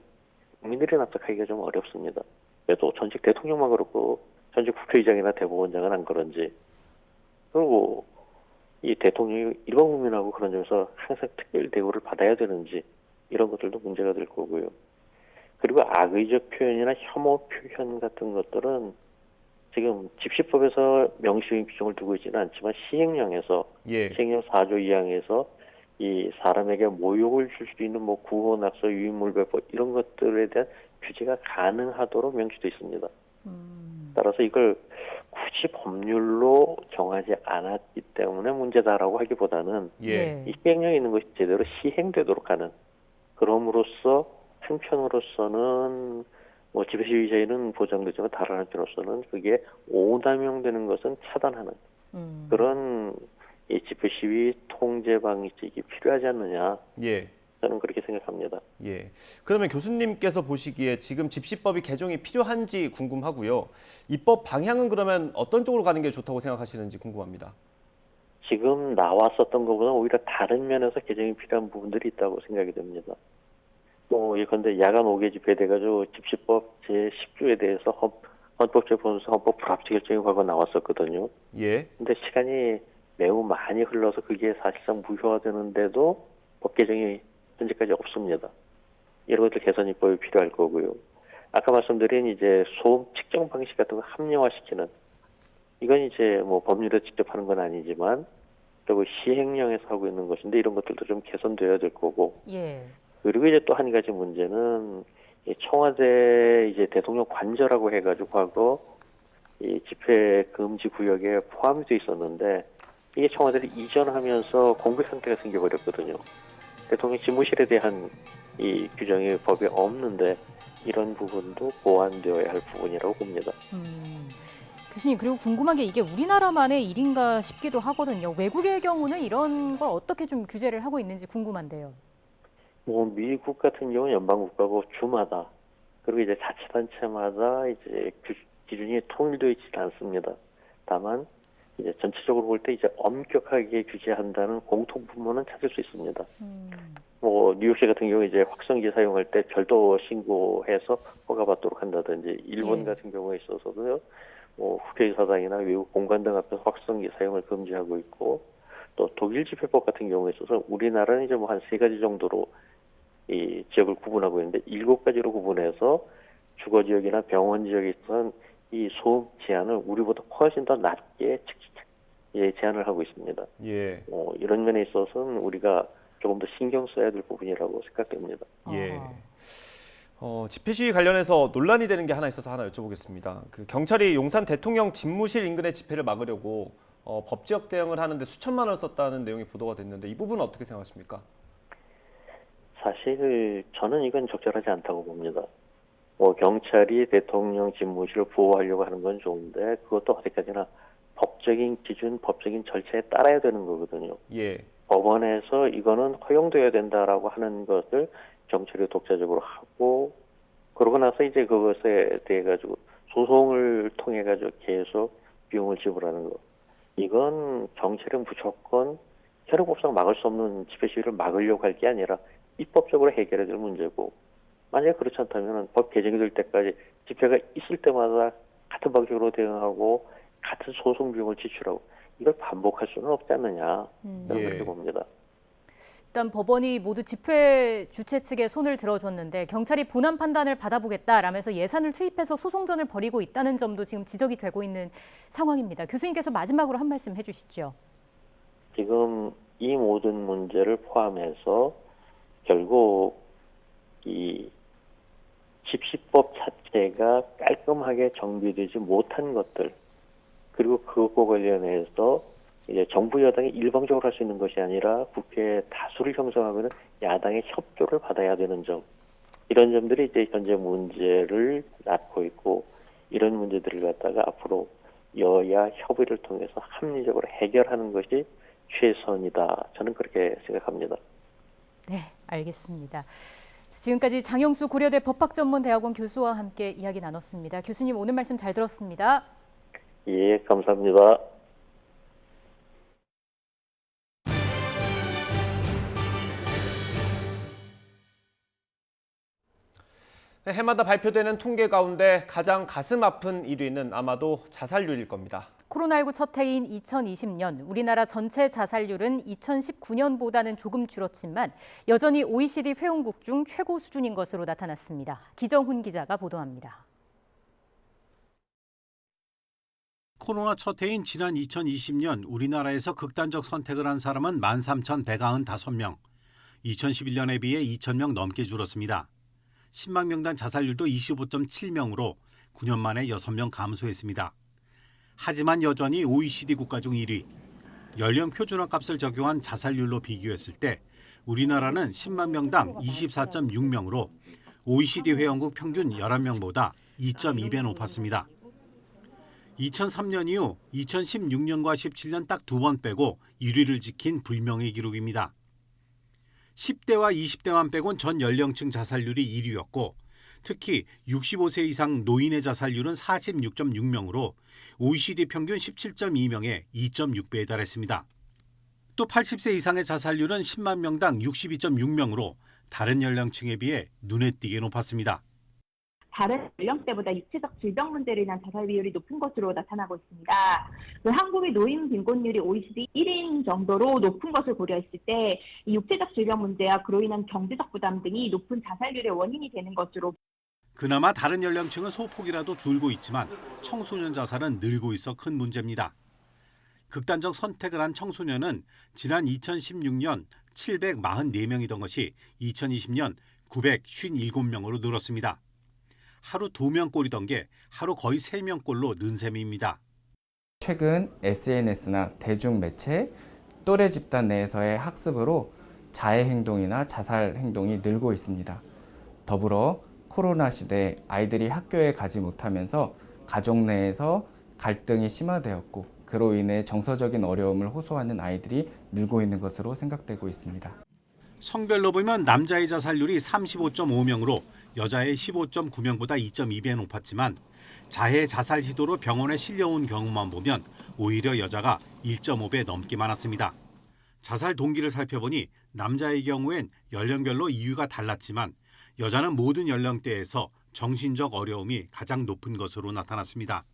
국민들이 납득하기가 좀 어렵습니다. 그래도 전직 대통령만 그렇고 전직 국회의장이나 대법원장은 안 그런지 그리고 이 대통령이 일반 국민하고 그런 점에서 항상 특별 대우를 받아야 되는지 이런 것들도 문제가 될 거고요. 그리고 악의적 표현이나 혐오 표현 같은 것들은 지금 집시법에서 명시적인 규정을 두고 있지는 않지만 시행령에서 예. 시행령 4조 2항에서 이 사람에게 모욕을 줄 수 있는 뭐 구호, 낙서, 유인물 배포 이런 것들에 대한 규제가 가능하도록 명시되어 있습니다. 따라서 이걸 굳이 법률로 정하지 않았기 때문에 문제다라고 하기보다는 예. 이 시행령에 있는 것이 제대로 시행되도록 하는 그럼으로써 한편으로서는 뭐 집회 시위 자유는 보장되지만 다른 한편으로서는 그게 오남용되는 것은 차단하는 그런 이 집회 시위 통제 방식이 필요하지 않느냐. 예. 저는 그렇게 생각합니다. 예. 그러면 교수님께서 보시기에 지금 집시법이 개정이 필요한지 궁금하고요. 입법 방향은 그러면 어떤 쪽으로 가는 게 좋다고 생각하시는지 궁금합니다. 지금 나왔었던 것보다 오히려 다른 면에서 개정이 필요한 부분들이 있다고 생각이 됩니다. 뭐 예컨대 야간 5개 집회에 돼가지고 집시법 제10조에 대해서 헌법재판소 헌법 불합치 결정이 과거 나왔었거든요. 예. 근데 시간이 매우 많이 흘러서 그게 사실상 무효화되는데도 법 개정이 현재까지 없습니다. 이런 것들 개선 입법이 필요할 거고요. 아까 말씀드린 이제 소음 측정 방식 같은 거 합리화시키는 이건 이제 뭐 법률에 직접 하는 건 아니지만 그리고 시행령에서 하고 있는 것인데 이런 것들도 좀 개선되어야 될 거고. 예. 그리고 이제 또 한 가지 문제는 이 청와대 이제 대통령 관저라고 해가지고 과거 이 집회 금지 구역에 포함이 돼 있었는데 이게 청와대를 이전하면서 공백 상태가 생겨버렸거든요. 대통령 집무실에 대한 이 규정이 법에 없는데 이런 부분도 보완되어야 할 부분이라고 봅니다. 교수님, 그리고 궁금한 게 이게 우리나라만의 일인가 싶기도 하거든요. 외국의 경우는 이런 걸 어떻게 좀 규제를 하고 있는지 궁금한데요. 뭐 미국 같은 경우는 연방국가고 주마다 그리고 이제 자치단체마다 이제 기준이 통일되어 있지 않습니다. 다만 이제 전체적으로 볼 때 이제 엄격하게 규제한다는 공통 분모는 찾을 수 있습니다. 뭐 뉴욕시 같은 경우 이제 확성기 사용할 때 별도 신고해서 허가받도록 한다든지 일본 같은 경우에 있어서도요. 뭐 국회의사당이나 외국 공간 등 앞에서 확성기 사용을 금지하고 있고 또 독일 집회법 같은 경우에 있어서 우리나라는 이제 뭐 한 3가지 정도로 이 지역을 구분하고 있는데 7가지로 구분해서 주거 지역이나 병원 지역에 있어서는 이 소음 제한을 우리보다 훨씬 더 낮게 제한을 하고 있습니다. 예. 이런 면에 있어서는 우리가 조금 더 신경 써야 될 부분이라고 생각됩니다. 예. 집회 시위 관련해서 논란이 되는 게 하나 있어서 하나 여쭤보겠습니다. 그 경찰이 용산 대통령 집무실 인근의 집회를 막으려고 법적 대응을 하는데 수천만 원을 썼다는 내용이 보도가 됐는데 이 부분은 어떻게 생각하십니까? 사실 저는 이건 적절하지 않다고 봅니다. 뭐 경찰이 대통령 집무실을 보호하려고 하는 건 좋은데 그것도 어디까지나 법적인 기준, 법적인 절차에 따라야 되는 거거든요. 예. 법원에서 이거는 허용돼야 된다라고 하는 것을 경찰이 독자적으로 하고 그러고 나서 이제 그것에 대해 가지고 소송을 통해 가지고 계속 비용을 지불하는 거. 이건 경찰은 무조건 현행법상 막을 수 없는 집회 시위를 막으려고 할 게 아니라 입법적으로 해결해야 될 문제고 만약에 그렇지 않다면 법 개정이 될 때까지 집회가 있을 때마다 같은 방식으로 대응하고 같은 소송 비용을 지출하고 이걸 반복할 수는 없지 않느냐 저는 그렇게 봅니다. 일단 법원이 모두 집회 주최 측에 손을 들어줬는데 경찰이 본안 판단을 받아보겠다라면서 예산을 투입해서 소송전을 벌이고 있다는 점도 지금 지적이 되고 있는 상황입니다. 교수님께서 마지막으로 한 말씀 해주시죠. 지금 이 모든 문제를 포함해서 결국 이 집시법 자체가 깔끔하게 정비되지 못한 것들 그리고 그것과 관련해서 이제 정부 여당이 일방적으로 할 수 있는 것이 아니라 국회 다수를 형성하고 있는 야당의 협조를 받아야 되는 점 이런 점들이 이제 현재 문제를 낳고 있고 이런 문제들을 갖다가 앞으로 여야 협의를 통해서 합리적으로 해결하는 것이 최선이다. 저는 그렇게 생각합니다. 네, 알겠습니다. 지금까지 장영수 고려대 법학전문대학원 교수와 함께 이야기 나눴습니다. 교수님 오늘 말씀 잘 들었습니다. 예, 감사합니다. 해마다 발표되는 통계 가운데 가장 가슴 아픈 1위는 아마도 자살률일 겁니다. 코로나19 첫 해인 2020년 우리나라 전체 자살률은 2019년보다는 조금 줄었지만 여전히 OECD 회원국 중 최고 수준인 것으로 나타났습니다. 기정훈 기자가 보도합니다. 코로나 첫 해인 지난 2020년 우리나라에서 극단적 선택을 한 사람은 13,195명. 2011년에 비해 2,000명 넘게 줄었습니다. 10만 명당 자살률도 25.7명으로 9년 만에 6명 감소했습니다. 하지만 여전히 OECD 국가 중 1위. 연령 표준화값을 적용한 자살률로 비교했을 때 우리나라는 10만 명당 24.6명으로 OECD 회원국 평균 11명보다 2.2배 높았습니다. 2003년 이후 2016년과 17년 딱 2번 빼고 1위를 지킨 불명의 기록입니다. 10대와 20대만 빼곤 전 연령층 자살률이 1위였고 특히 65세 이상 노인의 자살률은 46.6명으로 OECD 평균 17.2명에 2.6배에 달했습니다. 또 80세 이상의 자살률은 10만 명당 62.6명으로 다른 연령층에 비해 눈에 띄게 높았습니다. 다른 연령대보다 육체적 질병 문제로 인한 자살 비율이 높은 것으로 나타나고 있습니다. 한국의 노인 빈곤율이 OECD 1인 정도로 높은 것을 고려했을 때 이 육체적 질병 문제와 그로 인한 경제적 부담 등이 높은 자살률의 원인이 되는 것으로 그나마 다른 연령층은 소폭이라도 줄고 있지만 청소년 자살은 늘고 있어 큰 문제입니다. 극단적 선택을 한 청소년은 지난 2016년 744명이던 것이 2020년 957명으로 늘었습니다. 하루 2명꼴이던 게 하루 거의 3명꼴로 는 셈입니다. 최근 SNS나 대중매체, 또래 집단 내에서의 학습으로 자해 행동이나 자살 행동이 늘고 있습니다. 더불어 코로나 시대에 아이들이 학교에 가지 못하면서 가족 내에서 갈등이 심화되었고 그로 인해 정서적인 어려움을 호소하는 아이들이 늘고 있는 것으로 생각되고 있습니다. 성별로 보면 남자의 자살률이 35.5명으로 여자의 15.9명보다 2.2배 높았지만 자해 자살 시도로 병원에 실려온 경우만 보면 오히려 여자가 1.5배 넘게 많았습니다. 자살 동기를 살펴보니 남자의 경우엔 연령별로 이유가 달랐지만 여자는 모든 연령대에서 정신적 어려움이 가장 높은 것으로 나타났습니다.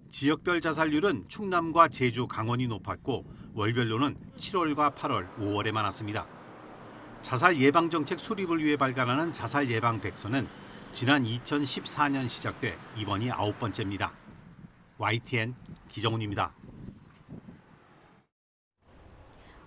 지역별 자살률은 충남과 제주, 강원이 높았고 월별로는 7월과 8월, 5월에 많았습니다. 자살 예방 정책 수립을 위해 발간하는 자살 예방 백서는 지난 2014년 시작돼 이번이 9번째입니다. YTN 기정훈입니다.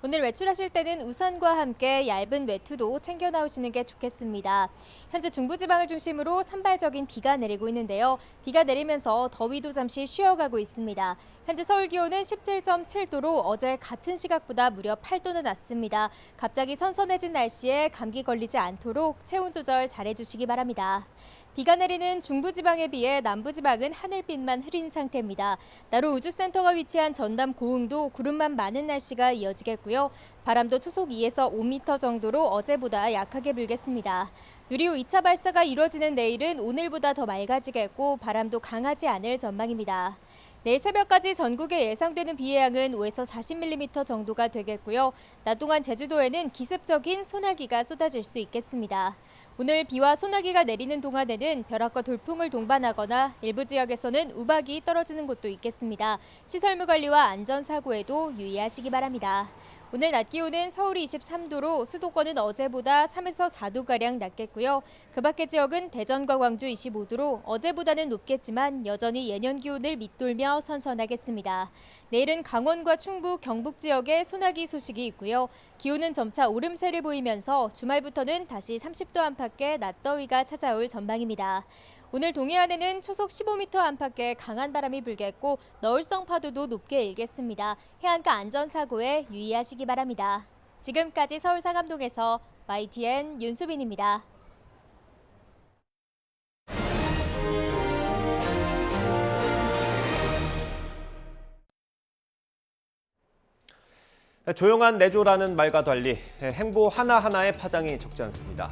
오늘 외출하실 때는 우산과 함께 얇은 외투도 챙겨 나오시는 게 좋겠습니다. 현재 중부지방을 중심으로 산발적인 비가 내리고 있는데요. 비가 내리면서 더위도 잠시 쉬어가고 있습니다. 현재 서울 기온은 17.7도로 어제 같은 시각보다 무려 8도는 낮습니다. 갑자기 선선해진 날씨에 감기 걸리지 않도록 체온 조절 잘해주시기 바랍니다. 비가 내리는 중부지방에 비해 남부지방은 하늘빛만 흐린 상태입니다. 나로 우주센터가 위치한 전남 고흥도 구름만 많은 날씨가 이어지겠고요. 바람도 초속 2에서 5m 정도로 어제보다 약하게 불겠습니다. 누리호 2차 발사가 이뤄지는 내일은 오늘보다 더 맑아지겠고 바람도 강하지 않을 전망입니다. 내일 새벽까지 전국에 예상되는 비의 양은 5에서 40mm 정도가 되겠고요. 낮 동안 제주도에는 기습적인 소나기가 쏟아질 수 있겠습니다. 오늘 비와 소나기가 내리는 동안에는 벼락과 돌풍을 동반하거나 일부 지역에서는 우박이 떨어지는 곳도 있겠습니다. 시설물 관리와 안전사고에도 유의하시기 바랍니다. 오늘 낮 기온은 서울이 23도로 수도권은 어제보다 3에서 4도가량 낮겠고요. 그 밖의 지역은 대전과 광주 25도로 어제보다는 높겠지만 여전히 예년 기온을 밑돌며 선선하겠습니다. 내일은 강원과 충북, 경북 지역에 소나기 소식이 있고요. 기온은 점차 오름세를 보이면서 주말부터는 다시 30도 안팎의 낮더위가 찾아올 전망입니다. 오늘 동해안에는 초속 15m 안팎의 강한 바람이 불겠고 너울성 파도도 높게 일겠습니다. 해안가 안전사고에 유의하시기 바랍니다. 지금까지 서울 상암동에서 YTN 윤수빈입니다. 조용한 내조라는 말과 달리 행보 하나하나의 파장이 적지 않습니다.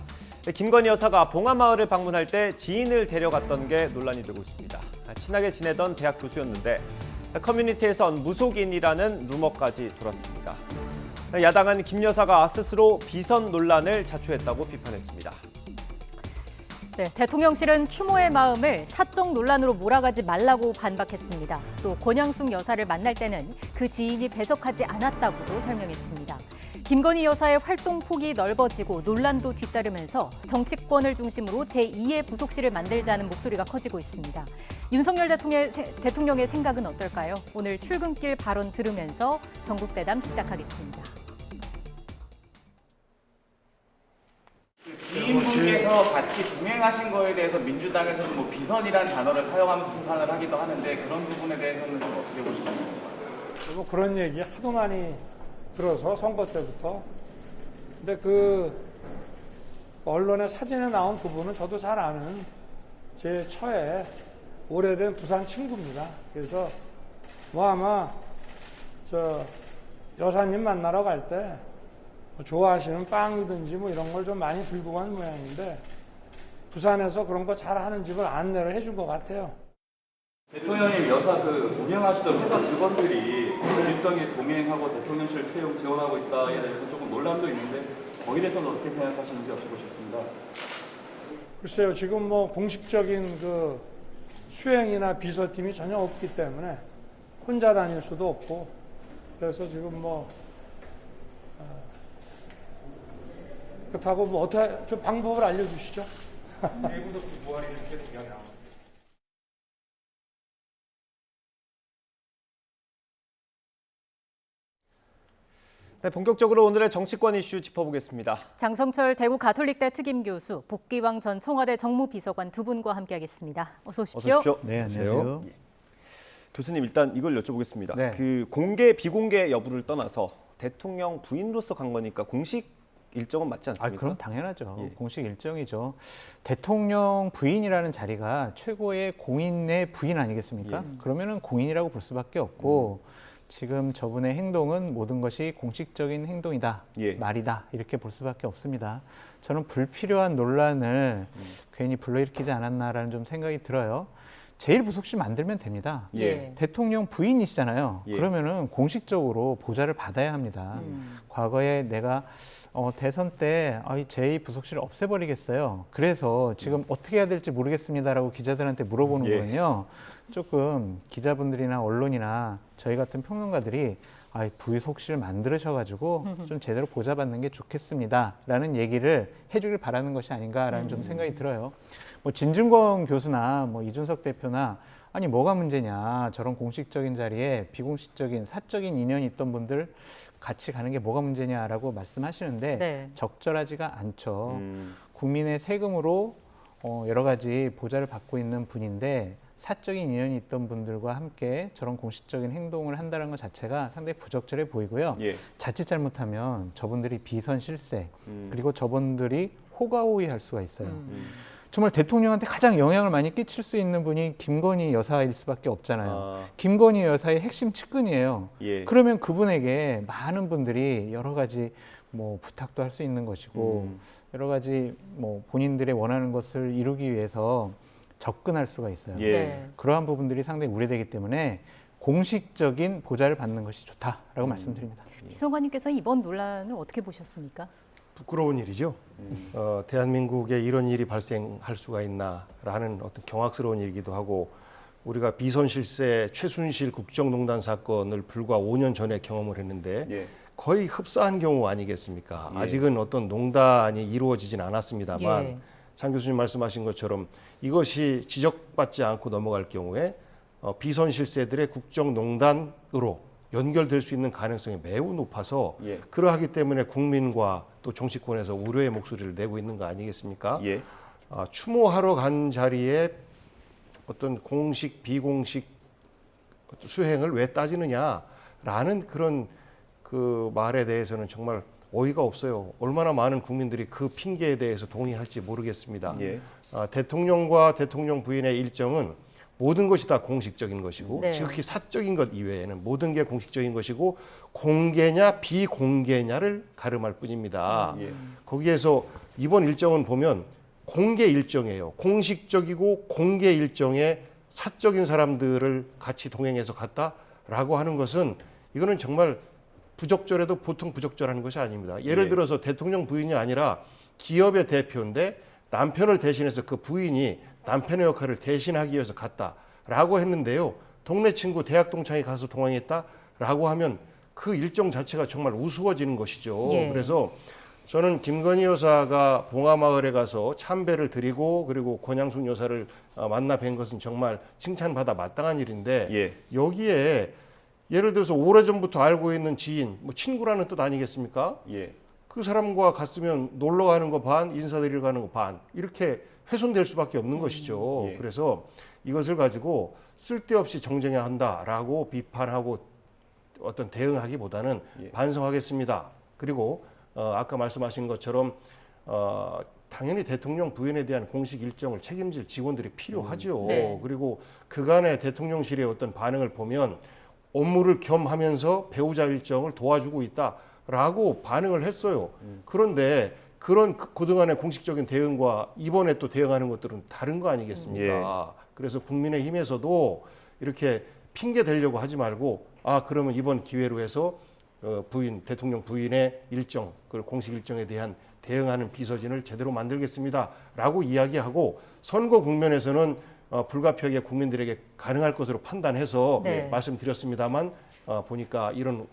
김건희 여사가 봉하마을을 방문할 때 지인을 데려갔던 게 논란이 되고 있습니다. 친하게 지내던 대학 교수였는데 커뮤니티에선 무속인이라는 루머까지 돌았습니다. 야당은 김 여사가 스스로 비선 논란을 자초했다고 비판했습니다. 네, 대통령실은 추모의 마음을 사적 논란으로 몰아가지 말라고 반박했습니다. 또 권양숙 여사를 만날 때는 그 지인이 배석하지 않았다고도 설명했습니다. 김건희 여사의 활동 폭이 넓어지고 논란도 뒤따르면서 정치권을 중심으로 제2의 부속실을 만들자는 목소리가 커지고 있습니다. 윤석열 대통령의 생각은 어떨까요? 오늘 출근길 발언 들으면서 전국대담 시작하겠습니다. 지인분께서 같이 동행하신 거에 대해서 민주당에서는 뭐 비선이라는 단어를 사용하면서 비판을 하기도 하는데 그런 부분에 대해서는 좀 어떻게 보시나요? 뭐 그런 얘기 하도 많이 들어서 선거 때부터. 근데 그 언론의 사진에 나온 그분은 저도 잘 아는 제 처에 오래된 부산 친구입니다. 그래서 뭐 아마 저 여사님 만나러 갈 때 좋아하시는 빵이든지 뭐 이런 걸 좀 많이 들고 간 모양인데 부산에서 그런 거 잘하는 집을 안내를 해준 것 같아요. 대통령님 여사 그 운영하시던 회사 직원들이 일정에 동행하고 대통령실 채용 지원하고 있다에 대해서 조금 논란도 있는데 거기에 대해서는 어떻게 생각하시는지 여쭤보셨습니다. 글쎄요, 지금 뭐 공식적인 그 수행이나 비서팀이 전혀 없기 때문에 혼자 다닐 수도 없고 그래서 지금 뭐 그렇다고 뭐 어떻게 좀 방법을 알려주시죠. 내부도 부활이 이렇게 중요하냐. 네, 본격적으로 오늘의 정치권 이슈 짚어보겠습니다. 장성철 대구 가톨릭대 특임 교수, 복기왕 전 청와대 정무비서관 두 분과 함께하겠습니다. 어서 오십시오. 어서 오십시오. 네, 안녕하세요. 예. 교수님 일단 이걸 여쭤보겠습니다. 네. 그 공개 비공개 여부를 떠나서 대통령 부인으로서 간 거니까 공식 일정은 맞지 않습니까? 그럼 당연하죠. 예. 공식 일정이죠. 대통령 부인이라는 자리가 최고의 공인의 부인 아니겠습니까? 예. 그러면은 공인이라고 볼 수밖에 없고 지금 저분의 행동은 모든 것이 공식적인 행동이다, 예. 말이다 이렇게 볼 수밖에 없습니다. 저는 불필요한 논란을 괜히 불러일으키지 않았나라는 좀 생각이 들어요. 제1부속실 만들면 됩니다. 예. 대통령 부인이시잖아요. 예. 그러면은 공식적으로 보좌를 받아야 합니다. 과거에 내가 대선 때 제2부속실을 없애버리겠어요. 그래서 지금 어떻게 해야 될지 모르겠습니다라고 기자들한테 물어보는 예. 거는요. 조금 기자분들이나 언론이나 저희 같은 평론가들이 부속실 만들으셔가지고 좀 제대로 보좌받는 게 좋겠습니다라는 얘기를 해주길 바라는 것이 아닌가라는 좀 생각이 들어요. 뭐 진중권 교수나 뭐 이준석 대표나 아니 뭐가 문제냐. 저런 공식적인 자리에 비공식적인 사적인 인연이 있던 분들 같이 가는 게 뭐가 문제냐라고 말씀하시는데 네. 적절하지가 않죠. 국민의 세금으로 여러 가지 보좌를 받고 있는 분인데 사적인 인연이 있던 분들과 함께 저런 공식적인 행동을 한다는 것 자체가 상당히 부적절해 보이고요. 예. 자칫 잘못하면 저분들이 비선 실세 그리고 저분들이 호가호위할 수가 있어요. 정말 대통령한테 가장 영향을 많이 끼칠 수 있는 분이 김건희 여사일 수밖에 없잖아요. 김건희 여사의 핵심 측근이에요. 예. 그러면 그분에게 많은 분들이 여러 가지 뭐 부탁도 할 수 있는 것이고 여러 가지 뭐 본인들의 원하는 것을 이루기 위해서 접근할 수가 있어요. 예. 네. 그러한 부분들이 상당히 우려되기 때문에 공식적인 보좌를 받는 것이 좋다라고 말씀드립니다. 비서관님께서 이번 논란을 어떻게 보셨습니까? 부끄러운 일이죠. 대한민국에 이런 일이 발생할 수가 있나라는 어떤 경악스러운 일이기도 하고 우리가 비선 실세 최순실 국정농단 사건을 불과 5년 전에 경험을 했는데 예. 거의 흡사한 경우 아니겠습니까? 예. 아직은 어떤 농단이 이루어지진 않았습니다만 예. 장 교수님 말씀하신 것처럼 이것이 지적받지 않고 넘어갈 경우에 비선 실세들의 국정농단으로 연결될 수 있는 가능성이 매우 높아서 예. 그러하기 때문에 국민과 또 정치권에서 우려의 목소리를 내고 있는 거 아니겠습니까? 예. 추모하러 간 자리에 어떤 공식 비공식 수행을 왜 따지느냐라는 그런 그 말에 대해서는 정말 어이가 없어요. 얼마나 많은 국민들이 그 핑계에 대해서 동의할지 모르겠습니다. 예. 대통령과 대통령 부인의 일정은 모든 것이 다 공식적인 것이고 네. 지극히 사적인 것 이외에는 모든 게 공식적인 것이고 공개냐 비공개냐를 가름할 뿐입니다. 예. 거기에서 이번 일정은 보면 공개 일정이에요. 공식적이고 공개 일정에 사적인 사람들을 같이 동행해서 갔다라고 하는 것은 이거는 정말 부적절해도 보통 부적절한 것이 아닙니다. 예를 예. 들어서 대통령 부인이 아니라 기업의 대표인데 남편을 대신해서 그 부인이 남편의 역할을 대신하기 위해서 갔다라고 했는데요. 동네 친구 대학 동창이 가서 동행했다라고 하면 그 일정 자체가 정말 우스워지는 것이죠. 예. 그래서 저는 김건희 여사가 봉하마을에 가서 참배를 드리고 그리고 권양숙 여사를 만나 뵌 것은 정말 칭찬받아 마땅한 일인데 예. 여기에 예를 들어서 오래전부터 알고 있는 지인, 뭐 친구라는 뜻 아니겠습니까? 예. 그 사람과 갔으면 놀러 가는 거 반, 인사드리러 가는 거 반, 이렇게 훼손될 수밖에 없는 것이죠. 예. 그래서 이것을 가지고 쓸데없이 정쟁해야 한다라고 비판하고 어떤 대응하기보다는 예. 반성하겠습니다. 그리고 아까 말씀하신 것처럼 당연히 대통령 부인에 대한 공식 일정을 책임질 직원들이 필요하죠. 네. 그리고 그간의 대통령실의 어떤 반응을 보면 업무를 겸하면서 배우자 일정을 도와주고 있다라고 반응을 했어요. 그런데 그런 그동안의 공식적인 대응과 이번에 또 대응하는 것들은 다른 거 아니겠습니까? 그래서 국민의힘에서도 이렇게 핑계 대려고 하지 말고 그러면 이번 기회로 해서 대통령 부인의 일정, 그 공식 일정에 대한 대응하는 비서진을 제대로 만들겠습니다라고 이야기하고 선거 국면에서는 불가피하게 국민들에게 가능할 것으로 판단해서 네. 말씀드렸습니다만 보니까 이런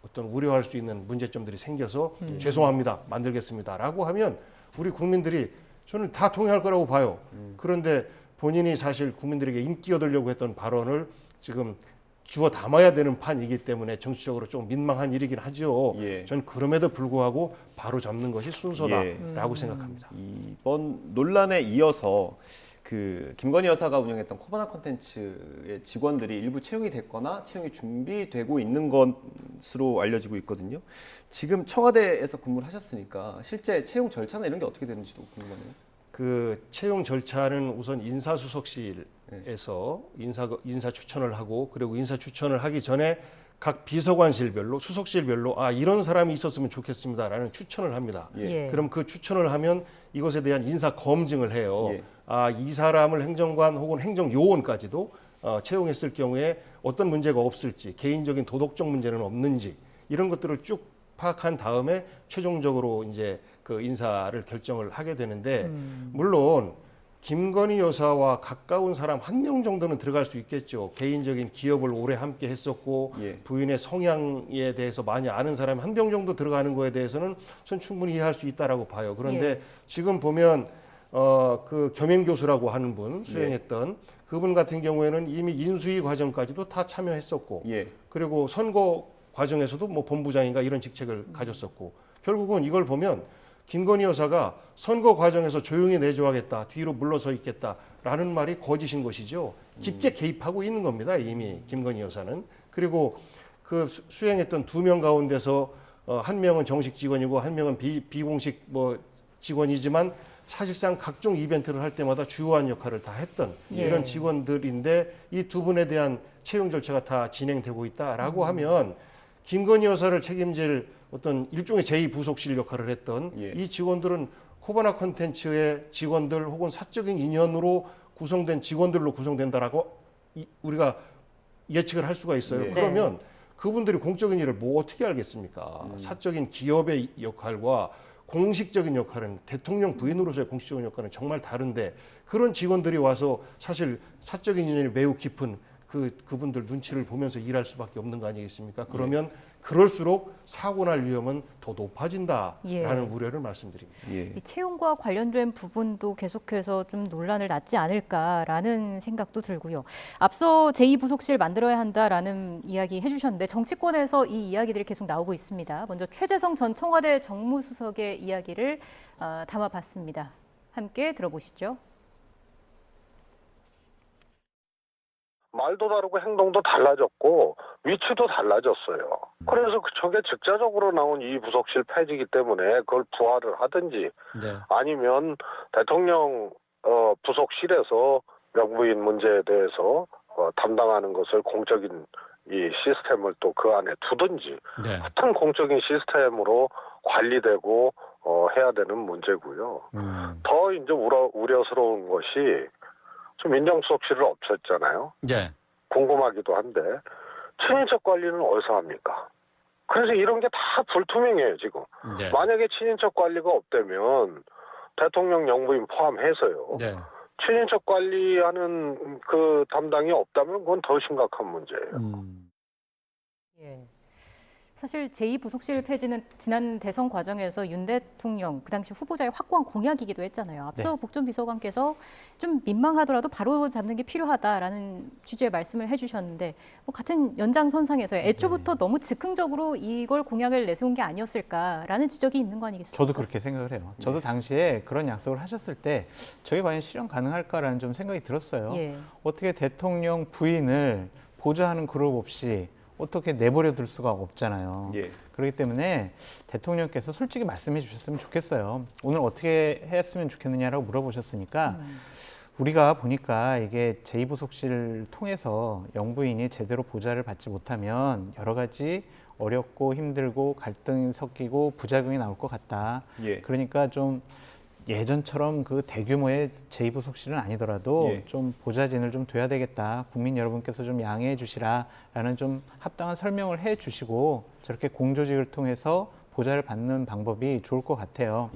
어떤 우려할 수 있는 문제점들이 생겨서 죄송합니다, 만들겠습니다라고 하면 우리 국민들이 저는 다 통행할 거라고 봐요. 그런데 본인이 사실 국민들에게 인기 얻으려고 했던 발언을 지금 주워 담아야 되는 판이기 때문에 정치적으로 좀 민망한 일이긴 하죠. 예. 저는 그럼에도 불구하고 바로 잡는 것이 순서다라고 예. 생각합니다. 이번 논란에 이어서 그 김건희 여사가 운영했던 코바나 콘텐츠의 직원들이 일부 채용이 됐거나 채용이 준비되고 있는 것으로 알려지고 있거든요. 지금 청와대에서 근무를 하셨으니까 실제 채용 절차나 이런 게 어떻게 되는지도 궁금하네요. 그 채용 절차는 우선 인사수석실에서 인사 추천을 하고 그리고 인사 추천을 하기 전에 각 비서관실별로 수석실별로 이런 사람이 있었으면 좋겠습니다라는 추천을 합니다. 예. 그럼 그 추천을 하면 이것에 대한 인사 검증을 해요. 예. 이 사람을 행정관 혹은 행정요원까지도 채용했을 경우에 어떤 문제가 없을지, 개인적인 도덕적 문제는 없는지 이런 것들을 쭉 파악한 다음에 최종적으로 이제 그 인사를 결정을 하게 되는데 물론 김건희 여사와 가까운 사람 한 명 정도는 들어갈 수 있겠죠. 개인적인 기업을 오래 함께 했었고 예. 부인의 성향에 대해서 많이 아는 사람이 한 명 정도 들어가는 거에 대해서는 전 충분히 이해할 수 있다라고 봐요. 그런데 예. 지금 보면 그 겸임 교수라고 하는 분 수행했던 그분 같은 경우에는 이미 인수위 과정까지도 다 참여했었고 그리고 선거 과정에서도 뭐 본부장인가 이런 직책을 가졌었고 결국은 이걸 보면 김건희 여사가 선거 과정에서 조용히 내조하겠다, 뒤로 물러서 있겠다라는 말이 거짓인 것이죠. 깊게 개입하고 있는 겁니다. 이미 김건희 여사는. 그리고 그 수행했던 2명 가운데서 한 명은 정식 직원이고 한 명은 비공식 뭐 직원이지만 사실상 각종 이벤트를 할 때마다 주요한 역할을 다 했던 이런 직원들인데 이 두 분에 대한 채용 절차가 다 진행되고 있다라고 하면 김건희 여사를 책임질 어떤 일종의 제2부속실 역할을 했던 이 직원들은 코바나 콘텐츠의 직원들 혹은 사적인 인연으로 구성된 직원들로 구성된다라고 우리가 예측을 할 수가 있어요. 그러면 그분들이 공적인 일을 뭐 어떻게 알겠습니까? 사적인 기업의 역할과 공식적인 역할은 대통령 부인으로서의 공식적인 역할은 정말 다른데 그런 직원들이 와서 사실 사적인 인연이 매우 깊은 그분들 눈치를 보면서 일할 수밖에 없는 거 아니겠습니까? 그러면 그럴수록 사고 날 위험은 더 높아진다라는 우려를 말씀드립니다. 이 채용과 관련된 부분도 계속해서 좀 논란을 낳지 않을까라는 생각도 들고요. 앞서 제2부속실 만들어야 한다라는 이야기 해주셨는데 정치권에서 이 이야기들이 계속 나오고 있습니다. 먼저 최재성 전 청와대 정무수석의 이야기를 담아봤습니다. 함께 들어보시죠. 말도 다르고 행동도 달라졌고 위치도 달라졌어요. 그래서 저게 직접적으로 나온 이 부속실 폐지이기 때문에 그걸 부활을 하든지 아니면 대통령 부속실에서 영부인 문제에 대해서 담당하는 것을 공적인 이 시스템을 또 그 안에 두든지 같은 공적인 시스템으로 관리되고 해야 되는 문제고요. 더 이제 우려스러운 것이 좀 민정수석실을 없앴잖아요. 궁금하기도 한데 친인척 관리는 어디서 합니까? 그래서 이런 게 다 불투명해요 지금. 만약에 친인척 관리가 없다면 대통령 영부인 포함해서요. 친인척 관리하는 그 담당이 없다면 그건 더 심각한 문제예요. 사실 제2부속실 폐지는 지난 대선 과정에서 윤 대통령 그 당시 후보자의 확고한 공약이기도 했잖아요. 앞서 복전 비서관께서 좀 민망하더라도 바로 잡는 게 필요하다라는 취지의 말씀을 해주셨는데 뭐 같은 연장선상에서 애초부터 너무 즉흥적으로 이걸 공약을 내세운 게 아니었을까라는 지적이 있는 거 아니겠습니까? 저도 그렇게 생각을 해요. 저도 당시에 그런 약속을 하셨을 때 저게 과연 실현 가능할까라는 좀 생각이 들었어요. 어떻게 대통령 부인을 보좌하는 그룹 없이 어떻게 내버려 둘 수가 없잖아요. 그렇기 때문에 대통령께서 솔직히 말씀해 주셨으면 좋겠어요. 오늘 어떻게 했으면 좋겠느냐라고 물어보셨으니까 우리가 보니까 이게 제2부속실을 통해서 영부인이 제대로 보좌를 받지 못하면 여러 가지 어렵고 힘들고 갈등이 섞이고 부작용이 나올 것 같다. 그러니까 좀 예전처럼 그 대규모의 제2부속실은 아니더라도 좀 보좌진을 좀 둬야 되겠다. 국민 여러분께서 좀 양해해 주시라라는 좀 합당한 설명을 해 주시고 저렇게 공조직을 통해서 보좌를 받는 방법이 좋을 것 같아요.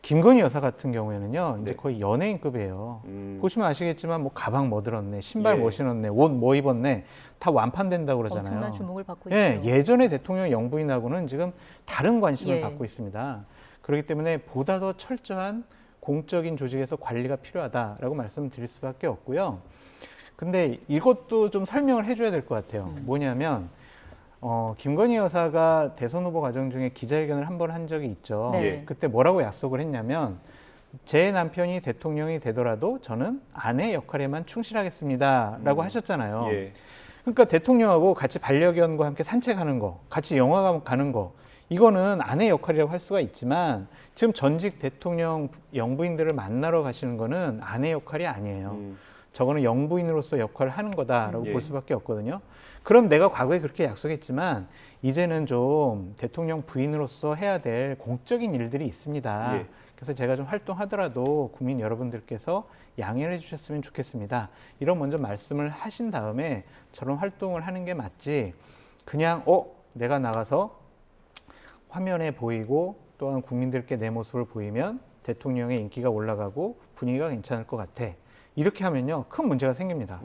김건희 여사 같은 경우에는요, 이제 거의 연예인급이에요. 보시면 아시겠지만 뭐 가방 뭐 들었네, 신발 뭐 신었네, 옷 뭐 입었네, 다 완판된다고 그러잖아요. 엄청난 주목을 받고 있죠. 예전의 대통령 영부인하고는 지금 다른 관심을 받고 있습니다. 그렇기 때문에 보다 더 철저한 공적인 조직에서 관리가 필요하다라고 말씀드릴 수밖에 없고요. 근데 이것도 좀 설명을 해줘야 될 것 같아요. 뭐냐면 김건희 여사가 대선 후보 과정 중에 기자회견을 한 번 한 적이 있죠. 그때 뭐라고 약속을 했냐면 제 남편이 대통령이 되더라도 저는 아내 역할에만 충실하겠습니다라고 하셨잖아요. 그러니까 대통령하고 같이 반려견과 함께 산책하는 거, 같이 영화 가는 거 이거는 아내 역할이라고 할 수가 있지만 지금 전직 대통령 영부인들을 만나러 가시는 거는 아내 역할이 아니에요. 저거는 영부인으로서 역할을 하는 거다라고 볼 수밖에 없거든요. 그럼 내가 과거에 그렇게 약속했지만 이제는 좀 대통령 부인으로서 해야 될 공적인 일들이 있습니다. 그래서 제가 좀 활동하더라도 국민 여러분들께서 양해를 해주셨으면 좋겠습니다. 이런 먼저 말씀을 하신 다음에 저런 활동을 하는 게 맞지 그냥 내가 나가서 화면에 보이고 또한 국민들께 내 모습을 보이면 대통령의 인기가 올라가고 분위기가 괜찮을 것 같아. 이렇게 하면요 큰 문제가 생깁니다.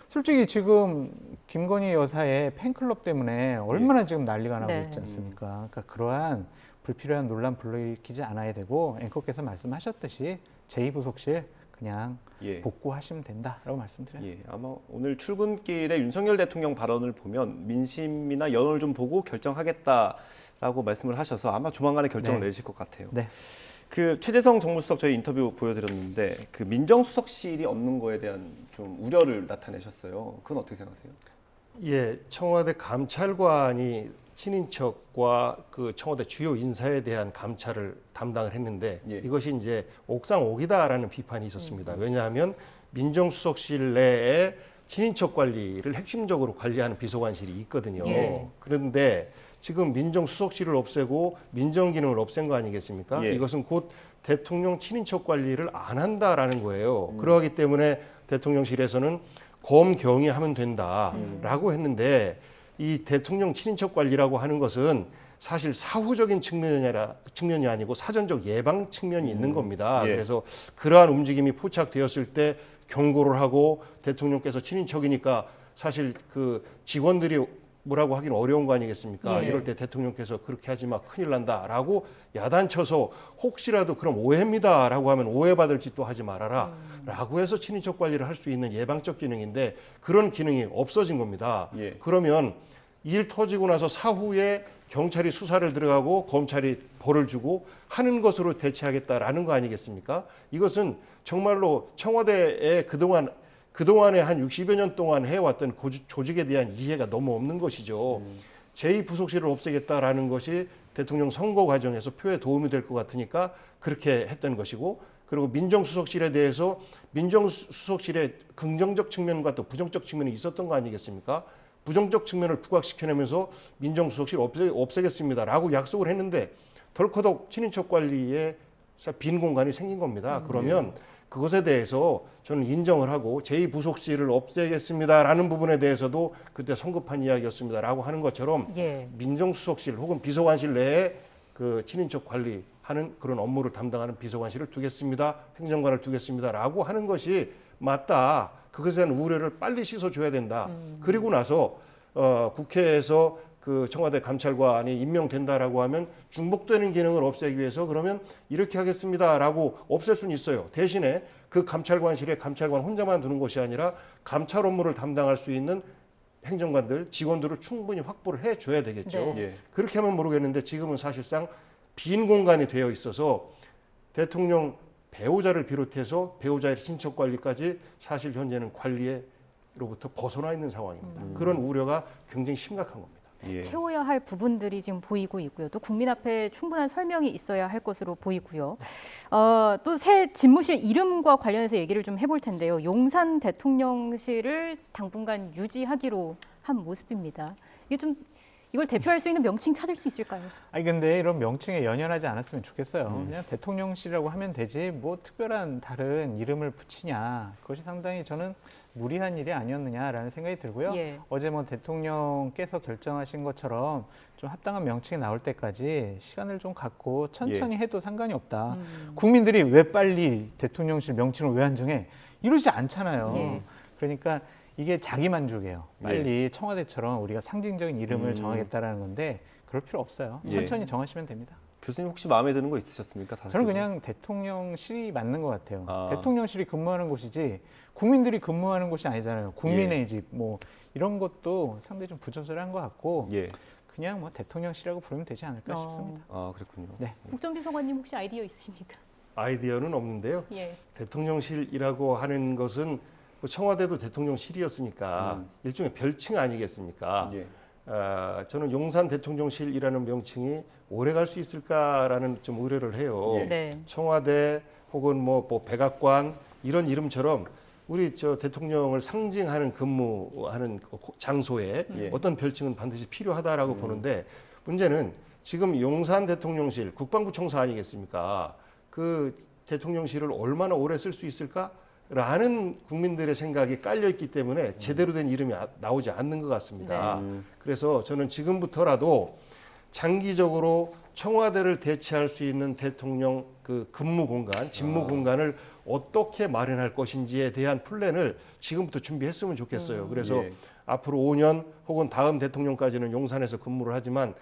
솔직히 지금 김건희 여사의 팬클럽 때문에 얼마나 지금 난리가 나고 있지 않습니까? 그러니까 그러한 불필요한 논란 불러일으키지 않아야 되고 앵커께서 말씀하셨듯이 제2부속실 그냥 복구하시면 된다라고 말씀드려요. 예, 아마 오늘 출근길에 윤석열 대통령 발언을 보면 민심이나 여론을 좀 보고 결정하겠다라고 말씀을 하셔서 아마 조만간에 결정을 내실 것 같아요. 네. 그 최재성 정무수석 저희 인터뷰 보여드렸는데 그 민정수석실이 없는 거에 대한 좀 우려를 나타내셨어요. 그건 어떻게 생각하세요? 예, 청와대 감찰관이 친인척과 그 청와대 주요 인사에 대한 감찰을 담당을 했는데 이것이 이제 옥상 옥이다라는 비판이 있었습니다. 왜냐하면 민정수석실 내에 친인척 관리를 핵심적으로 관리하는 비서관실이 있거든요. 그런데 지금 민정수석실을 없애고 민정기능을 없앤 거 아니겠습니까? 이것은 곧 대통령 친인척 관리를 안 한다라는 거예요. 그러기 때문에 대통령실에서는 검경이하면 된다라고 했는데 이 대통령 친인척 관리라고 하는 것은 사실 사후적인 측면이 아니고 사전적 예방 측면이 있는 겁니다. 그래서 그러한 움직임이 포착되었을 때 경고를 하고 대통령께서 친인척이니까 사실 그 직원들이 뭐라고 하긴 어려운 거 아니겠습니까? 이럴 때 대통령께서 그렇게 하지 마, 큰일 난다라고 야단쳐서 혹시라도 그럼 오해입니다라고 하면 오해받을 짓도 하지 말아라 라고 해서 친인척 관리를 할 수 있는 예방적 기능인데 그런 기능이 없어진 겁니다. 그러면 일 터지고 나서 사후에 경찰이 수사를 들어가고 검찰이 벌을 주고 하는 것으로 대체하겠다라는 거 아니겠습니까? 이것은 정말로 청와대의 그동안에 한 60여 년 동안 해왔던 조직에 대한 이해가 너무 없는 것이죠. 제2부속실을 없애겠다라는 것이 대통령 선거 과정에서 표에 도움이 될 것 같으니까 그렇게 했던 것이고 그리고 민정수석실에 대해서 민정수석실의 긍정적 측면과 또 부정적 측면이 있었던 거 아니겠습니까? 부정적 측면을 부각시켜내면서 민정수석실 없애겠습니다라고 약속을 했는데 덜커덕 친인척 관리에 빈 공간이 생긴 겁니다. 그러면 그것에 대해서 저는 인정을 하고 제2부속실을 없애겠습니다라는 부분에 대해서도 그때 성급한 이야기였습니다라고 하는 것처럼 민정수석실 혹은 비서관실 내에 그 친인척 관리하는 그런 업무를 담당하는 비서관실을 두겠습니다. 행정관을 두겠습니다라고 하는 것이 맞다. 그것에 대한 우려를 빨리 씻어줘야 된다. 그리고 나서 국회에서 그 청와대 감찰관이 임명된다라고 하면 중복되는 기능을 없애기 위해서 그러면 이렇게 하겠습니다라고 없앨 수는 있어요. 대신에 그 감찰관실에 감찰관 혼자만 두는 것이 아니라 감찰 업무를 담당할 수 있는 행정관들, 직원들을 충분히 확보를 해줘야 되겠죠. 그렇게 하면 모르겠는데 지금은 사실상 빈 공간이 되어 있어서 대통령 배우자를 비롯해서 배우자의 친척 관리까지 사실 현재는 관리로부터 벗어나 있는 상황입니다. 그런 우려가 굉장히 심각한 겁니다. 채워야 할 부분들이 지금 보이고 있고요. 또 국민 앞에 충분한 설명이 있어야 할 것으로 보이고요. 또 새 집무실 이름과 관련해서 얘기를 좀 해볼 텐데요. 용산 대통령실을 당분간 유지하기로 한 모습입니다. 이게 좀 이걸 대표할 수 있는 명칭 찾을 수 있을까요? 아니 근데 이런 명칭에 연연하지 않았으면 좋겠어요. 그냥 대통령실이라고 하면 되지 뭐 특별한 다른 이름을 붙이냐 그것이 상당히 저는 무리한 일이 아니었느냐라는 생각이 들고요. 어제 뭐 대통령께서 결정하신 것처럼 좀 합당한 명칭이 나올 때까지 시간을 좀 갖고 천천히 해도 상관이 없다. 국민들이 왜 빨리 대통령실 명칭을 왜 한정해? 이러지 않잖아요. 그러니까 이게 자기 만족이에요. 빨리 청와대처럼 우리가 상징적인 이름을 정하겠다라는 건데 그럴 필요 없어요. 천천히 정하시면 됩니다. 교수님 혹시 마음에 드는 거 있으셨습니까? 저는 그냥 대통령실이 맞는 것 같아요. 대통령실이 근무하는 곳이지 국민들이 근무하는 곳이 아니잖아요. 국민의 집 뭐 이런 것도 상당히 좀 부적절한 것 같고 그냥 뭐 대통령실이라고 부르면 되지 않을까 싶습니다. 아 그렇군요. 네. 국정비서관님 혹시 아이디어 있으십니까? 아이디어는 없는데요. 대통령실이라고 하는 것은 청와대도 대통령실이었으니까 일종의 별칭 아니겠습니까? 저는 용산 대통령실이라는 명칭이 오래 갈 수 있을까라는 좀 우려를 해요. 청와대 혹은 뭐 백악관 이런 이름처럼 우리 저 대통령을 상징하는 근무하는 장소에 어떤 별칭은 반드시 필요하다라고 보는데 문제는 지금 용산 대통령실 국방부 청사 아니겠습니까? 그 대통령실을 얼마나 오래 쓸 수 있을까? 라는 국민들의 생각이 깔려있기 때문에 제대로 된 이름이 나오지 않는 것 같습니다. 그래서 저는 지금부터라도 장기적으로 청와대를 대체할 수 있는 대통령 그 근무 공간, 직무 공간을 어떻게 마련할 것인지에 대한 플랜을 지금부터 준비했으면 좋겠어요. 그래서 앞으로 5년 혹은 다음 대통령까지는 용산에서 근무를 하지만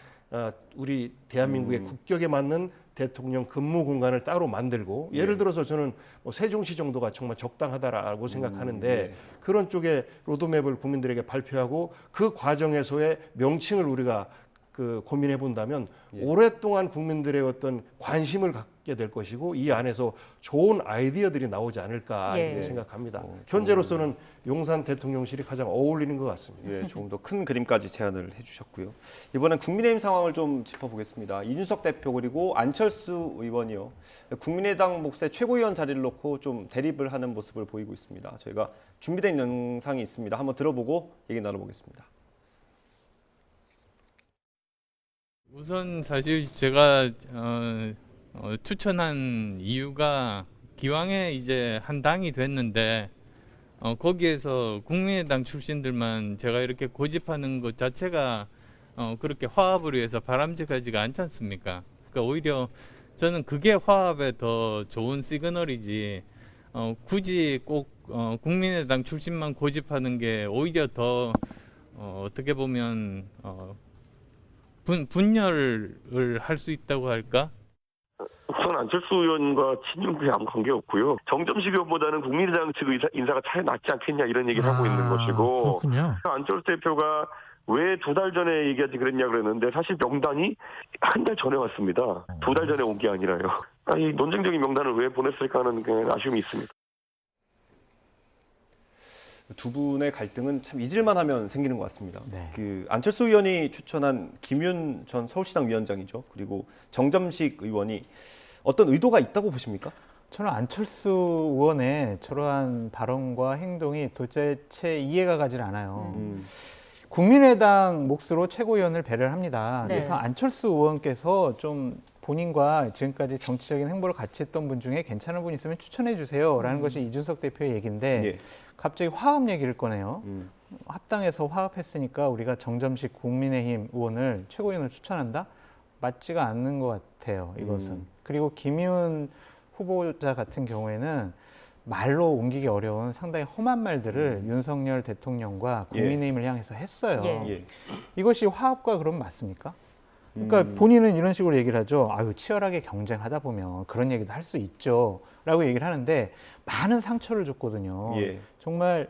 우리 대한민국의 국격에 맞는 대통령 근무 공간을 따로 만들고 예를 들어서 저는 뭐 세종시 정도가 정말 적당하다라고 생각하는데 그런 쪽에 로드맵을 국민들에게 발표하고 그 과정에서의 명칭을 우리가 고민해 본다면 오랫동안 국민들의 어떤 관심을 갖게 될 것이고 이 안에서 좋은 아이디어들이 나오지 않을까 이렇게 생각합니다. 현재로서는 용산 대통령실이 가장 어울리는 것 같습니다. 예, 조금 더 큰 그림까지 제안을 해주셨고요. 이번엔 국민의힘 상황을 좀 짚어보겠습니다. 이준석 대표 그리고 안철수 의원이요. 국민의당 몫의 최고위원 자리를 놓고 좀 대립을 하는 모습을 보이고 있습니다. 저희가 준비된 영상이 있습니다. 한번 들어보고 얘기 나눠보겠습니다. 우선 사실 제가 추천한 이유가 기왕에 이제 한 당이 됐는데 거기에서 국민의당 출신들만 제가 이렇게 고집하는 것 자체가 그렇게 화합을 위해서 바람직하지가 않지 않습니까? 그러니까 오히려 저는 그게 화합에 더 좋은 시그널이지 굳이 꼭 국민의당 출신만 고집하는 게 오히려 더 어떻게 보면 분열을 할 수 있다고 할까? 우선 안철수 의원과 친윤그에 아무 관계 없고요. 정점식 의원보다는 국민의당 측 인사가 차이 낫지 않겠냐 이런 얘기를 하고 있는 것이고 그렇군요. 안철수 대표가 왜 2달 전에 얘기하지 그랬냐 그랬는데 사실 명단이 한 달 전에 왔습니다. 2달 전에 온 게 아니라요. 이 논쟁적인 명단을 왜 보냈을까 하는 아쉬움이 있습니다. 두 분의 갈등은 참 잊을만 하면 생기는 것 같습니다. 안철수 의원이 추천한 김윤 전 서울시당 위원장이죠. 그리고 정점식 의원이 어떤 의도가 있다고 보십니까? 저는 안철수 의원의 저러한 발언과 행동이 도대체 이해가 가질 않아요. 국민의당 몫으로 최고위원을 배려를 합니다. 그래서 안철수 의원께서 좀 본인과 지금까지 정치적인 행보를 같이 했던 분 중에 괜찮은 분 있으면 추천해 주세요라는 것이 이준석 대표의 얘기인데 갑자기 화합 얘기를 꺼내요. 합당해서 화합했으니까 우리가 정점식 국민의힘 의원을 최고위원을 추천한다? 맞지가 않는 것 같아요, 이것은. 그리고 김희훈 후보자 같은 경우에는 말로 옮기기 어려운 상당히 험한 말들을 윤석열 대통령과 국민의힘을 향해서 했어요. 이것이 화합과 그럼 맞습니까? 그러니까 본인은 이런 식으로 얘기를 하죠. 아유, 치열하게 경쟁하다 보면 그런 얘기도 할 수 있죠. 라고 얘기를 하는데 많은 상처를 줬거든요. 정말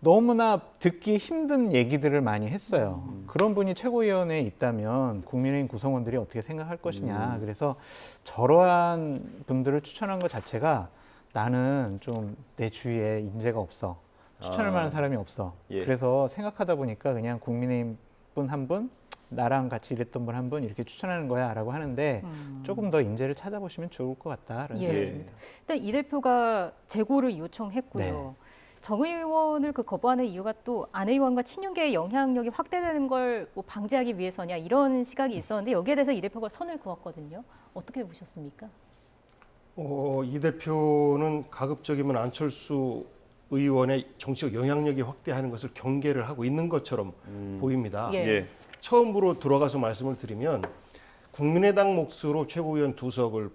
너무나 듣기 힘든 얘기들을 많이 했어요. 그런 분이 최고위원회에 있다면 국민의힘 구성원들이 어떻게 생각할 것이냐. 그래서 저러한 분들을 추천한 것 자체가 나는 좀 내 주위에 인재가 없어. 추천할 만한 사람이 없어. 그래서 생각하다 보니까 그냥 국민의힘 분 한 분, 나랑 같이 일했던 분 한 분 이렇게 추천하는 거야 라고 하는데 조금 더 인재를 찾아보시면 좋을 것 같다라는 생각이 듭니다. 일단 이 대표가 재고를 요청했고요. 정 의원을 거부하는 이유가 또 안 의원과 친윤계의 영향력이 확대되는 걸 뭐 방지하기 위해서냐 이런 시각이 있었는데 여기에 대해서 이 대표가 선을 그었거든요. 어떻게 보셨습니까? 이 대표는 가급적이면 안철수 의원의 정치적 영향력이 확대하는 것을 경계를 하고 있는 것처럼 보입니다. 처음으로 들어가서 말씀을 드리면 국민의당 몫으로 최고위원 2석을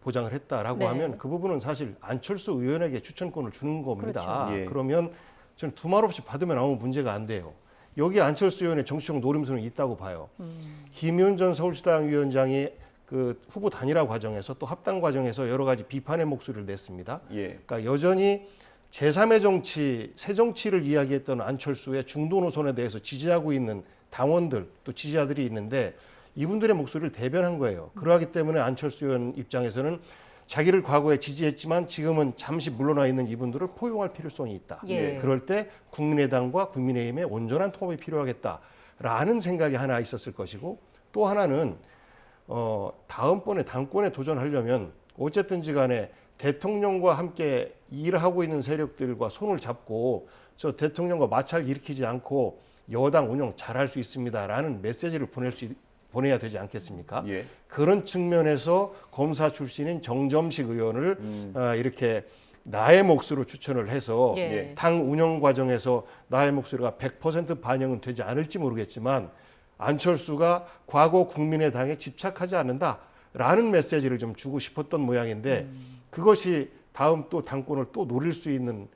보장을 했다라고 하면 그 부분은 사실 안철수 의원에게 추천권을 주는 겁니다. 그러면 저는 두말 없이 받으면 아무 문제가 안 돼요. 여기 안철수 의원의 정치적 노림수는 있다고 봐요. 김윤 전 서울시당 위원장이 그 후보 단일화 과정에서 또 합당 과정에서 여러 가지 비판의 목소리를 냈습니다. 그러니까 여전히 제3의 정치, 새 정치를 이야기했던 안철수의 중도 노선에 대해서 지지하고 있는 당원들 또 지지자들이 있는데 이분들의 목소리를 대변한 거예요. 그러하기 때문에 안철수 의원 입장에서는 자기를 과거에 지지했지만 지금은 잠시 물러나 있는 이분들을 포용할 필요성이 있다. 그럴 때 국민의당과 국민의힘의 온전한 통합이 필요하겠다라는 생각이 하나 있었을 것이고 또 하나는 다음번에 당권에 도전하려면 어쨌든지 간에 대통령과 함께 일하고 있는 세력들과 손을 잡고 저 대통령과 마찰 일으키지 않고 여당 운영 잘할 수 있습니다라는 메시지를 보내야 되지 않겠습니까? 그런 측면에서 검사 출신인 정점식 의원을 이렇게 나의 몫으로 추천을 해서 당 운영 과정에서 나의 목소리가 100% 반영은 되지 않을지 모르겠지만 안철수가 과거 국민의당에 집착하지 않는다라는 메시지를 좀 주고 싶었던 모양인데 그것이 다음 또 당권을 또 노릴 수 있는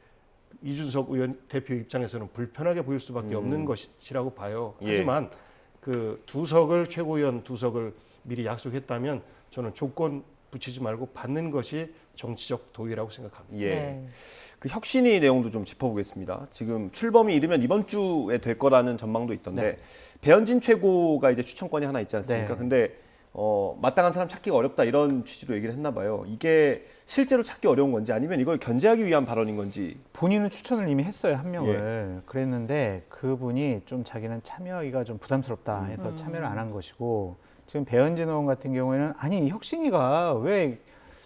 이준석 의원 대표 입장에서는 불편하게 보일 수밖에 없는 것이라고 봐요. 하지만 그 2석을 최고위원 2석을 미리 약속했다면 저는 조건 붙이지 말고 받는 것이 정치적 도의라고 생각합니다. 예. 네. 그 혁신위 내용도 좀 짚어보겠습니다. 지금 출범이 이르면 이번 주에 될 거라는 전망도 있던데 네. 배현진 최고가 이제 추천권이 하나 있지 않습니까? 네. 근데 마땅한 사람 찾기가 어렵다 이런 취지로 얘기를 했나 봐요. 이게 실제로 찾기 어려운 건지 아니면 이걸 견제하기 위한 발언인 건지. 본인은 추천을 이미 했어요, 한 명을. 예. 그랬는데 그분이 좀 자기는 참여하기가 좀 부담스럽다 해서 참여를 안 한 것이고 지금 배현진 의원 같은 경우에는 아니 혁신위가 왜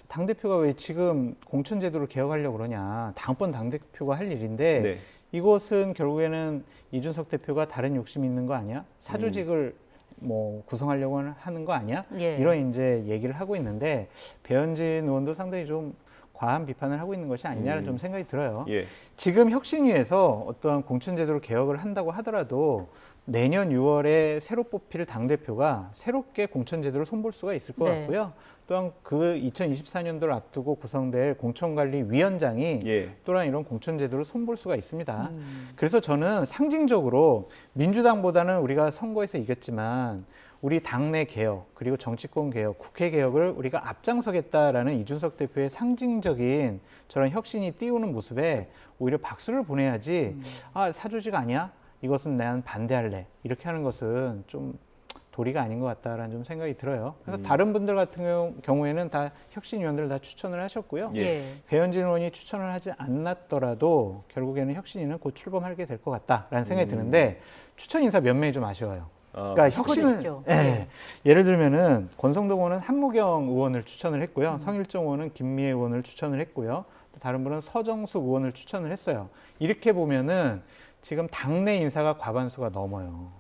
당대표가 왜 지금 공천제도를 개혁하려고 그러냐. 다음번 당대표가 할 일인데 네. 이것은 결국에는 이준석 대표가 다른 욕심이 있는 거 아니야? 사조직을 뭐 구성하려고 하는 거 아니야? 예. 이런 이제 얘기를 하고 있는데 배현진 의원도 상당히 좀 과한 비판을 하고 있는 것이 아니냐는 좀 생각이 들어요. 예. 지금 혁신위에서 어떠한 공천제도를 개혁을 한다고 하더라도 내년 6월에 새로 뽑힐 당대표가 새롭게 공천제도를 손볼 수가 있을 것 네. 같고요. 또한 그 2024년도를 앞두고 구성될 공천관리위원장이 예. 또한 이런 공천제도를 손볼 수가 있습니다. 그래서 저는 상징적으로 민주당보다는 우리가 선거에서 이겼지만 우리 당내 개혁 그리고 정치권 개혁, 국회 개혁을 우리가 앞장서겠다라는 이준석 대표의 상징적인 저런 혁신이 띄우는 모습에 오히려 박수를 보내야지 아 사조직 아니야? 이것은 난 반대할래. 이렇게 하는 것은 좀 도리가 아닌 것 같다라는 좀 생각이 들어요. 그래서 다른 분들 같은 경우에는 다 혁신위원들 다 추천을 하셨고요. 예. 배현진 의원이 추천을 하지 않았더라도 결국에는 혁신위는 곧 출범하게 될 것 같다라는 생각이 드는데 추천 인사 몇 명이 좀 아쉬워요. 그러니까 혁신은 예. 예를 들면은 권성동 의원은 한무경 의원을 추천을 했고요. 성일정 의원은 김미애 의원을 추천을 했고요. 또 다른 분은 서정숙 의원을 추천을 했어요. 이렇게 보면은 지금 당내 인사가 과반수가 넘어요.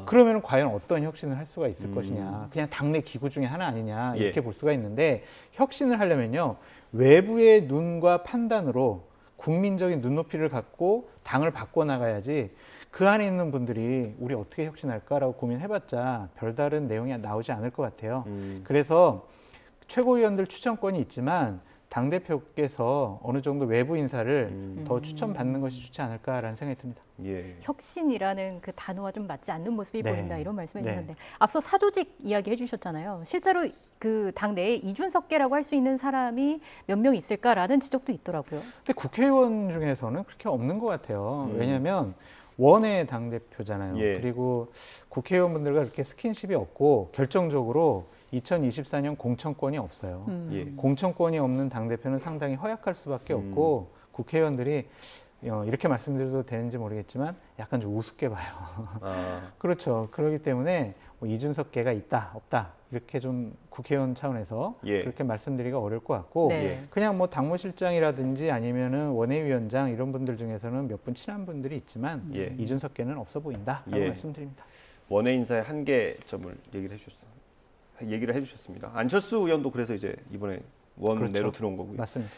그러면 과연 어떤 혁신을 할 수가 있을 것이냐. 그냥 당내 기구 중에 하나 아니냐 이렇게 예. 볼 수가 있는데 혁신을 하려면요. 외부의 눈과 판단으로 국민적인 눈높이를 갖고 당을 바꿔나가야지 그 안에 있는 분들이 우리 어떻게 혁신할까라고 고민해봤자 별다른 내용이 나오지 않을 것 같아요. 그래서 최고위원들 추천권이 있지만 당대표께서 어느 정도 외부 인사를 더 추천받는 것이 좋지 않을까라는 생각이 듭니다. 예. 혁신이라는 그 단어와 좀 맞지 않는 모습이 네. 보인다 이런 말씀해 주셨는데 앞서 사조직 이야기 해주셨잖아요. 실제로 그 당내에 이준석계라고 할 수 있는 사람이 몇 명 있을까라는 지적도 있더라고요. 근데 국회의원 중에서는 그렇게 없는 것 같아요. 왜냐하면 원외 당대표잖아요. 예. 그리고 국회의원분들과 그렇게 스킨십이 없고 결정적으로 2024년 공천권이 없어요. 예. 공천권이 없는 당대표는 상당히 허약할 수밖에 없고 국회의원들이 이렇게 말씀드려도 되는지 모르겠지만 약간 좀 우습게 봐요. 그렇죠. 그렇기 때문에 뭐 이준석계가 있다, 없다 이렇게 좀 국회의원 차원에서 예. 그렇게 말씀드리기가 어려울 것 같고 네. 그냥 뭐 당무실장이라든지 아니면은 원외위원장 이런 분들 중에서는 몇 분 친한 분들이 있지만 예. 이준석계는 없어 보인다라고 예. 말씀드립니다. 원외 인사의 한계점을 얘기를 해주셨습니다. 안철수 의원도 그래서 이제 이번에 원내로 그렇죠. 들어온 거고요. 맞습니다.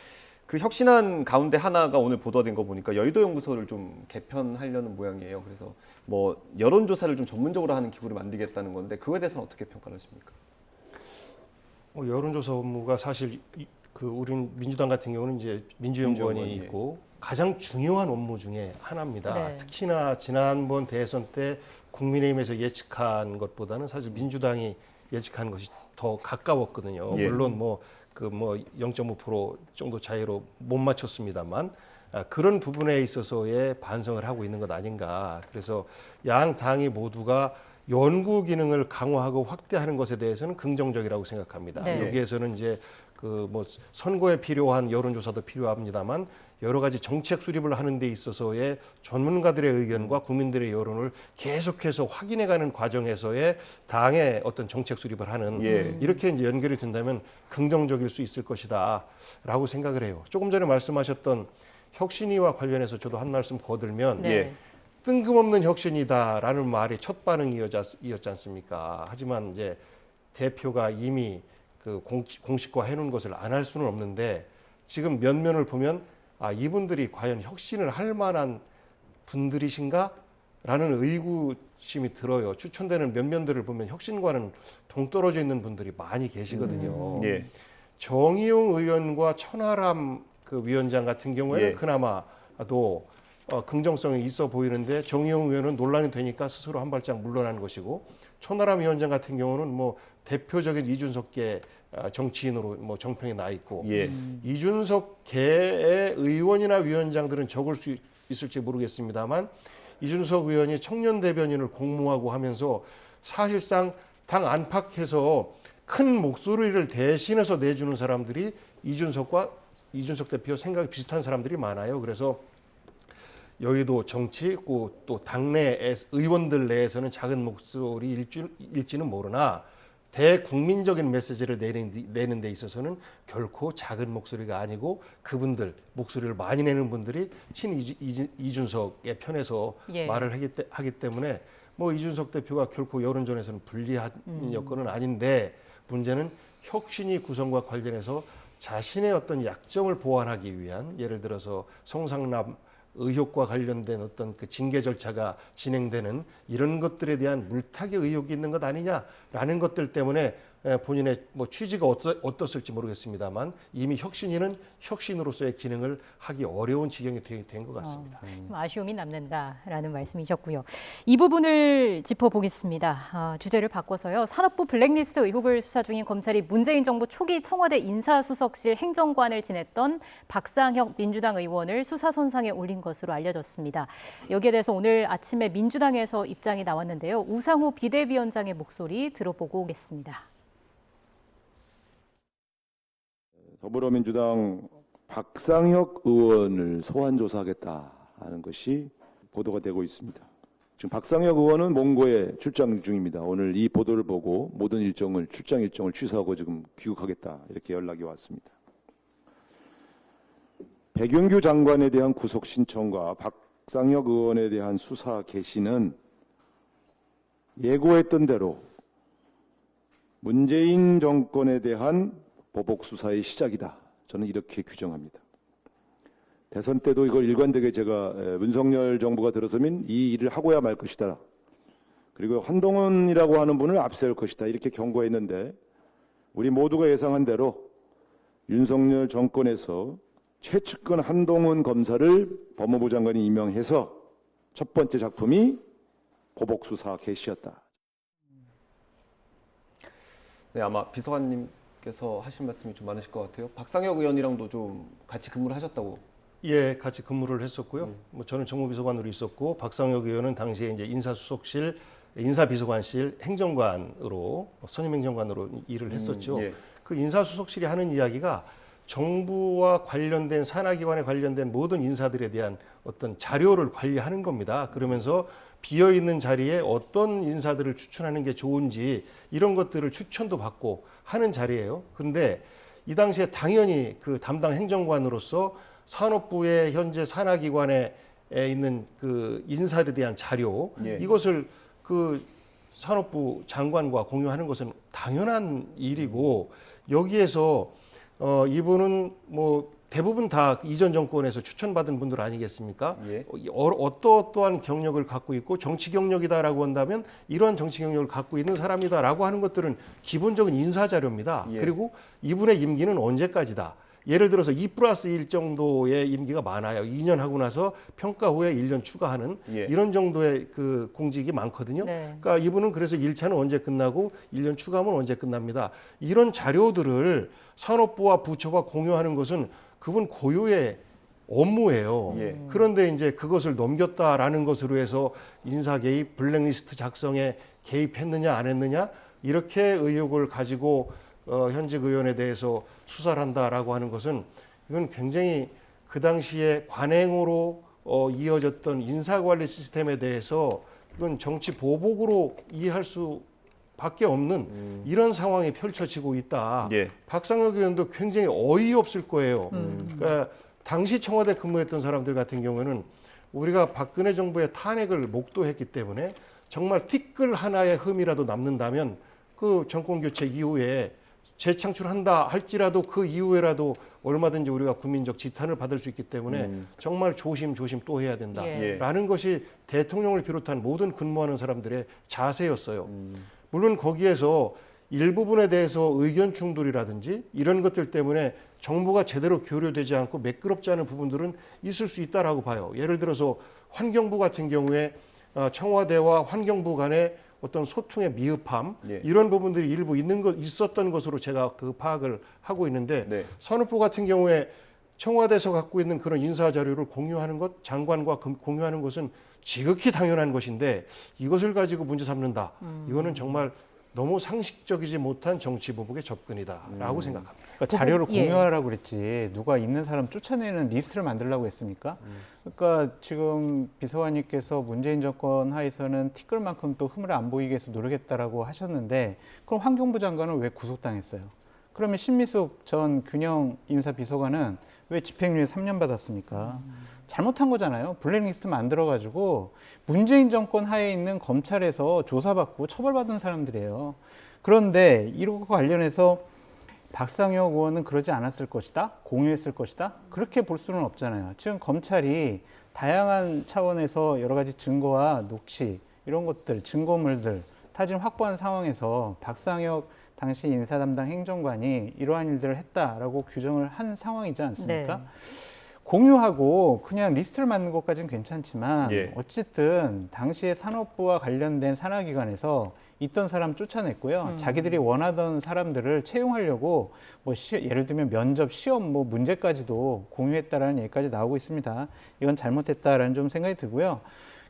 그 혁신안 가운데 하나가 오늘 보도된 거 보니까 여의도 연구소를 좀 개편하려는 모양이에요. 그래서 뭐 여론조사를 좀 전문적으로 하는 기구를 만들겠다는 건데 그거에 대해서는 어떻게 평가를 하십니까? 여론조사 업무가 사실 그 우리 민주당 같은 경우는 이제 민주연구원이 있고 가장 중요한 업무 중에 하나입니다. 네. 특히나 지난번 대선 때 국민의힘에서 예측한 것보다는 사실 민주당이 예측한 것이 더 가까웠거든요. 예. 물론 뭐 0.5% 정도 차이로 못 맞췄습니다만 그런 부분에 있어서의 반성을 하고 있는 것 아닌가. 그래서 양 당이 모두가 연구 기능을 강화하고 확대하는 것에 대해서는 긍정적이라고 생각합니다. 네. 여기에서는 이제 그 뭐 선거에 필요한 여론조사도 필요합니다만 여러 가지 정책 수립을 하는 데 있어서의 전문가들의 의견과 국민들의 여론을 계속해서 확인해가는 과정에서의 당의 어떤 정책 수립을 하는 이렇게 이제 연결이 된다면 긍정적일 수 있을 것이다라고 생각을 해요. 조금 전에 말씀하셨던 혁신위와 관련해서 저도 한 말씀 거들면 뜬금없는 혁신이다라는 말이 첫 반응이었지 않습니까? 하지만 이제 대표가 이미 그 공식화 해놓은 것을 안 할 수는 없는데 지금 면면을 보면 이분들이 과연 혁신을 할 만한 분들이신가? 라는 의구심이 들어요. 추천되는 면면들을 보면 혁신과는 동떨어져 있는 분들이 많이 계시거든요. 정의용 의원과 천하람 그 위원장 같은 경우에는 그나마도 긍정성이 있어 보이는데 정의용 의원은 논란이 되니까 스스로 한 발짝 물러난 것이고 천하람 위원장 같은 경우는 뭐 대표적인 이준석계 정치인으로 뭐 정평에 나 있고 예. 이준석계의 의원이나 위원장들은 적을 수 있을지 모르겠습니다만 이준석 의원이 청년 대변인을 공모하고 하면서 사실상 당 안팎에서 큰 목소리를 대신해서 내주는 사람들이 이준석 대표 생각이 비슷한 사람들이 많아요. 그래서 여의도 정치 또 당내 의원들 내에서는 작은 목소리일지는 모르나 대국민적인 메시지를 내는 데 있어서는 결코 작은 목소리가 아니고 그분들 목소리를 많이 내는 분들이 이준석의 편에서 예. 말을 하기 때문에 뭐 이준석 대표가 결코 여론전에서는 불리한 여건은 아닌데 문제는 혁신위 구성과 관련해서 자신의 어떤 약점을 보완하기 위한 예를 들어서 성상납 의혹과 관련된 어떤 그 징계 절차가 진행되는 이런 것들에 대한 물타기 의혹이 있는 것 아니냐라는 것들 때문에 본인의 뭐 취지가 어떻을지 모르겠습니다만 이미 혁신위는 혁신으로서의 기능을 하기 어려운 지경이 된 것 같습니다. 아쉬움이 남는다라는 말씀이셨고요. 이 부분을 짚어보겠습니다. 주제를 바꿔서요. 산업부 블랙리스트 의혹을 수사 중인 검찰이 문재인 정부 초기 청와대 인사수석실 행정관을 지냈던 박상혁 민주당 의원을 수사선상에 올린 것으로 알려졌습니다. 여기에 대해서 오늘 아침에 민주당에서 입장이 나왔는데요. 우상호 비대위원장의 목소리 들어보고 오겠습니다. 더불어민주당 박상혁 의원을 소환 조사하겠다는 것이 보도가 되고 있습니다. 지금 박상혁 의원은 몽고에 출장 중입니다. 오늘 이 보도를 보고 모든 출장 일정을 취소하고 지금 귀국하겠다 이렇게 연락이 왔습니다. 백윤규 장관에 대한 구속 신청과 박상혁 의원에 대한 수사 개시는 예고했던 대로 문재인 정권에 대한 보복 수사의 시작이다. 저는 이렇게 규정합니다. 대선 때도 이걸 일관되게 제가 윤석열 정부가 들어서면 이 일을 하고야 말 것이다. 그리고 한동훈이라고 하는 분을 앞세울 것이다. 이렇게 경고했는데 우리 모두가 예상한 대로 윤석열 정권에서 최측근 한동훈 검사를 법무부 장관이 임명해서 첫 번째 작품이 보복 수사 개시였다. 네, 아마 비서관님께서 하신 말씀이 좀 많으실 것 같아요. 박상혁 의원이랑도 좀 같이 근무를 하셨다고. 예, 같이 근무를 했었고요. 뭐 저는 정무비서관으로 있었고 박상혁 의원은 당시에 이제 인사수석실, 인사비서관실 행정관으로 선임 행정관으로 일을 했었죠. 예. 그 인사수석실이 하는 이야기가 정부와 관련된 산하기관에 관련된 모든 인사들에 대한 어떤 자료를 관리하는 겁니다. 그러면서 비어있는 자리에 어떤 인사들을 추천하는 게 좋은지 이런 것들을 추천도 받고 하는 자리예요. 그런데 이 당시에 당연히 그 담당 행정관으로서 산업부의 현재 산하기관에 있는 그 인사에 대한 자료 이것을 그 산업부 장관과 공유하는 것은 당연한 일이고 여기에서 이분은 뭐 대부분 다 이전 정권에서 추천받은 분들 아니겠습니까? 어떠한 경력을 갖고 있고 정치 경력이다라고 한다면 이러한 정치 경력을 갖고 있는 사람이다라고 하는 것들은 기본적인 인사 자료입니다. 그리고 이분의 임기는 언제까지다. 예를 들어서 2+1 정도의 임기가 많아요. 2년 하고 나서 평가 후에 1년 추가하는 이런 정도의 그 공직이 많거든요. 그러니까 이분은 그래서 1차는 언제 끝나고 1년 추가하면 언제 끝납니다. 이런 자료들을 산업부와 부처가 공유하는 것은 그분 고유의 업무예요. 그런데 이제 그것을 넘겼다라는 것으로 해서 인사 개입, 블랙리스트 작성에 개입했느냐 안 했느냐 이렇게 의혹을 가지고 현직 의원에 대해서 수사를 한다라고 하는 것은 이건 굉장히 그 당시에 관행으로 이어졌던 인사관리 시스템에 대해서 이건 정치 보복으로 이해할 수밖에 없는 이런 상황이 펼쳐지고 있다. 박상혁 의원도 굉장히 어이없을 거예요. 그러니까 당시 청와대 근무했던 사람들 같은 경우는 우리가 박근혜 정부의 탄핵을 목도했기 때문에 정말 티끌 하나의 흠이라도 남는다면 그 정권 교체 이후에 재창출한다 할지라도 그 이후에라도 얼마든지 우리가 국민적 지탄을 받을 수 있기 때문에 정말 조심 또 해야 된다라는 것이 대통령을 비롯한 모든 근무하는 사람들의 자세였어요. 물론 거기에서 일부분에 대해서 의견 충돌이라든지 이런 것들 때문에 정부가 제대로 교류되지 않고 매끄럽지 않은 부분들은 있을 수 있다라고 봐요. 예를 들어서 환경부 같은 경우에 청와대와 환경부 간에 어떤 소통의 미흡함 이런 부분들이 일부 있었던 것으로 제가 그 파악을 하고 있는데 산업부 같은 경우에 청와대에서 갖고 있는 그런 인사 자료를 공유하는 것, 장관과 공유하는 것은 지극히 당연한 것인데 이것을 가지고 문제 삼는다. 이거는 정말 너무 상식적이지 못한 정치 보복의 접근이다라고 생각합니다. 그러니까 자료를 공유하라고 그랬지 누가 있는 사람 쫓아내는 리스트를 만들라고 했습니까? 그러니까 지금 비서관님께서 문재인 정권 하에서는 티끌만큼 또 흠을 안 보이게 해서 노력했다라고 하셨는데 그럼 환경부 장관은 왜 구속당했어요? 그러면 신미숙 전 균형 인사비서관은 왜 집행유예 3년 받았습니까? 잘못한 거잖아요. 블랙리스트 만들어가지고 문재인 정권 하에 있는 검찰에서 조사받고 처벌받은 사람들이에요. 그런데 이거 관련해서 박상혁 의원은 그러지 않았을 것이다? 공유했을 것이다? 그렇게 볼 수는 없잖아요. 지금 검찰이 다양한 차원에서 여러 가지 증거와 녹취 이런 것들, 증거물들 다 지금 확보한 상황에서 박상혁 당시 인사 담당 행정관이 이러한 일들을 했다라고 규정을 한 상황이지 않습니까? 네. 공유하고 그냥 리스트를 만드는 것까지는 괜찮지만 어쨌든 당시에 산업부와 관련된 산하기관에서 있던 사람 쫓아냈고요. 자기들이 원하던 사람들을 채용하려고 뭐 예를 들면 면접, 시험 뭐 문제까지도 공유했다라는 얘기까지 나오고 있습니다. 이건 잘못했다라는 좀 생각이 들고요.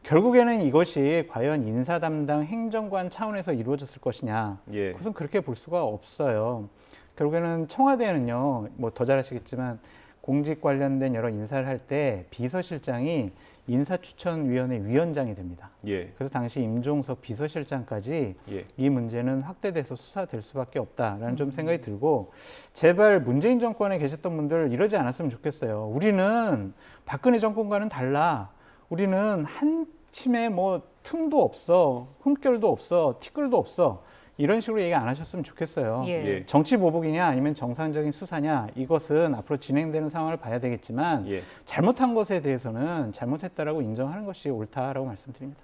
결국에는 이것이 과연 인사 담당 행정관 차원에서 이루어졌을 것이냐. 그것은 그렇게 볼 수가 없어요. 결국에는 청와대는요, 뭐 더 잘하시겠지만 공직 관련된 여러 인사를 할 때 비서실장이 인사추천위원회 위원장이 됩니다. 그래서 당시 임종석 비서실장까지 이 문제는 확대돼서 수사될 수밖에 없다라는 좀 생각이 들고 제발 문재인 정권에 계셨던 분들 이러지 않았으면 좋겠어요. 우리는 박근혜 정권과는 달라. 우리는 한침에 뭐 틈도 없어, 흠결도 없어, 티끌도 없어. 이런 식으로 얘기 안 하셨으면 좋겠어요. 정치 보복이냐 아니면 정상적인 수사냐 이것은 앞으로 진행되는 상황을 봐야 되겠지만 잘못한 것에 대해서는 잘못했다라고 인정하는 것이 옳다라고 말씀드립니다.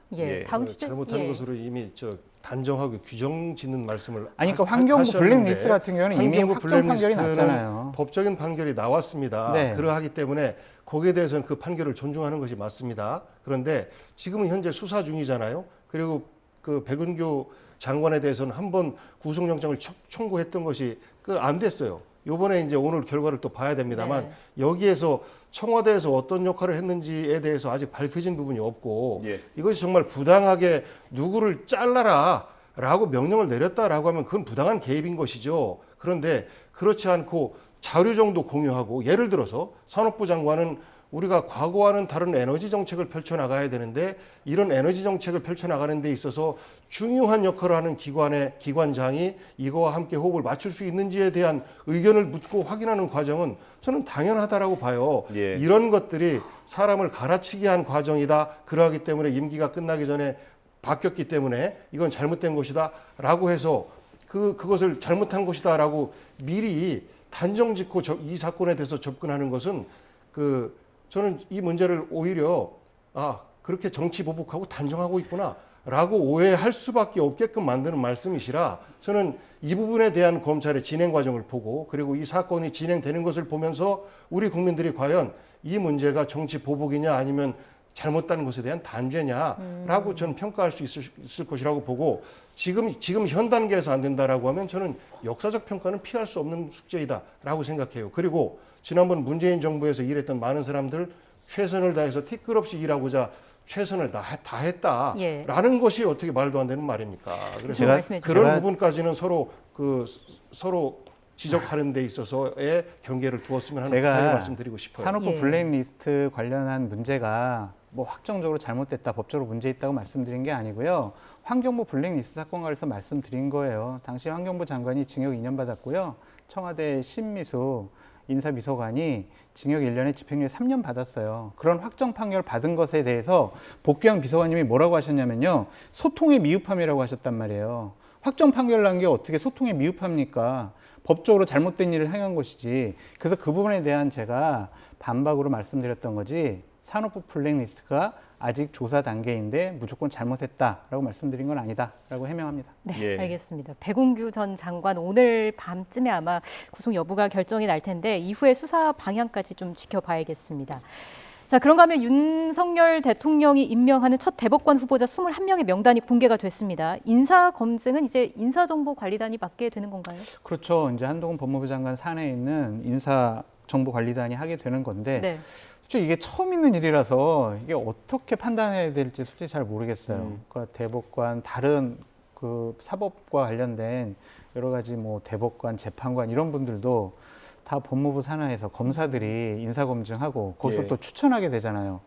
다음 주제 잘못한 것으로 이미 단정하고 규정 짓는 말씀을 그러니까 환경부 블랙리스트 같은 경우는 이미 확정 판결이 났잖아요. 법적인 판결이 나왔습니다. 그러하기 때문에 거기에 대해서는 그 판결을 존중하는 것이 맞습니다. 그런데 지금은 현재 수사 중이잖아요. 그리고 그 백운규 장관에 대해서는 한번 구속영장을 청구했던 것이 안 됐어요. 이번에 이제 오늘 결과를 또 봐야 됩니다만 여기에서 청와대에서 어떤 역할을 했는지에 대해서 아직 밝혀진 부분이 없고 이것이 정말 부당하게 누구를 잘라라라고 명령을 내렸다라고 하면 그건 부당한 개입인 것이죠. 그런데 그렇지 않고 자료 정도 공유하고 예를 들어서 산업부 장관은 우리가 과거와는 다른 에너지 정책을 펼쳐나가야 되는데 이런 에너지 정책을 펼쳐나가는 데 있어서 중요한 역할을 하는 기관장이 이거와 함께 호흡을 맞출 수 있는지에 대한 의견을 묻고 확인하는 과정은 저는 당연하다라고 봐요. 이런 것들이 사람을 갈아치기 한 과정이다. 그러하기 때문에 임기가 끝나기 전에 바뀌었기 때문에 이건 잘못된 것이다 라고 해서 그것을 잘못한 것이다 라고 미리 단정 짓고 이 사건에 대해서 접근하는 것은 저는 이 문제를 오히려 그렇게 정치 보복하고 단정하고 있구나 라고 오해할 수밖에 없게끔 만드는 말씀이시라 저는 이 부분에 대한 검찰의 진행 과정을 보고 그리고 이 사건이 진행되는 것을 보면서 우리 국민들이 과연 이 문제가 정치 보복이냐 아니면 잘못된 것에 대한 단죄냐라고 저는 평가할 수 있을 것이라고 보고 지금 현 단계에서 안 된다라고 하면 저는 역사적 평가는 피할 수 없는 숙제이다라고 생각해요. 그리고 지난번 문재인 정부에서 일했던 많은 사람들 최선을 다해서 티끌 없이 일하고자 최선을 다 했다라는 것이 어떻게 말도 안 되는 말입니까? 그래서 그런 부분까지는 서로 지적하는 데 있어서의 경계를 두었으면 하는 부탁을 말씀드리고 싶어요. 산업부 블랙리스트 관련한 문제가 뭐 확정적으로 잘못됐다, 법적으로 문제 있다고 말씀드린 게 아니고요. 환경부 블랙리스트 사건과 해서 말씀드린 거예요. 당시 환경부 장관이 징역 2년 받았고요. 청와대 신미수 인사비서관이 징역 1년에 집행유예 3년 받았어요. 그런 확정 판결 받은 것에 대해서 복귀한 비서관님이 뭐라고 하셨냐면요. 소통의 미흡함이라고 하셨단 말이에요. 확정 판결 난 게 어떻게 소통의 미흡합니까? 법적으로 잘못된 일을 행한 것이지. 그래서 그 부분에 대한 제가 반박으로 말씀드렸던 거지 산업부 블랙리스트가 아직 조사 단계인데 무조건 잘못했다라고 말씀드린 건 아니다라고 해명합니다. 네, 알겠습니다. 백운규 전 장관 오늘 밤쯤에 아마 구속 여부가 결정이 날 텐데 이후에 수사 방향까지 좀 지켜봐야겠습니다. 자, 그런가 하면 윤석열 대통령이 임명하는 첫 대법관 후보자 21명의 명단이 공개가 됐습니다. 인사검증은 이제 인사정보관리단이 맡게 되는 건가요? 그렇죠. 이제 한동훈 법무부 장관 산하에 있는 인사정보관리단이 하게 되는 건데 네. 솔직히 이게 처음 있는 일이라서 이게 어떻게 판단해야 될지 솔직히 잘 모르겠어요. 그러니까 대법관, 다른 그 사법과 관련된 여러 가지 뭐 대법관, 재판관 이런 분들도 다 법무부 산하에서 검사들이 인사검증하고 거기서 또 추천하게 되잖아요.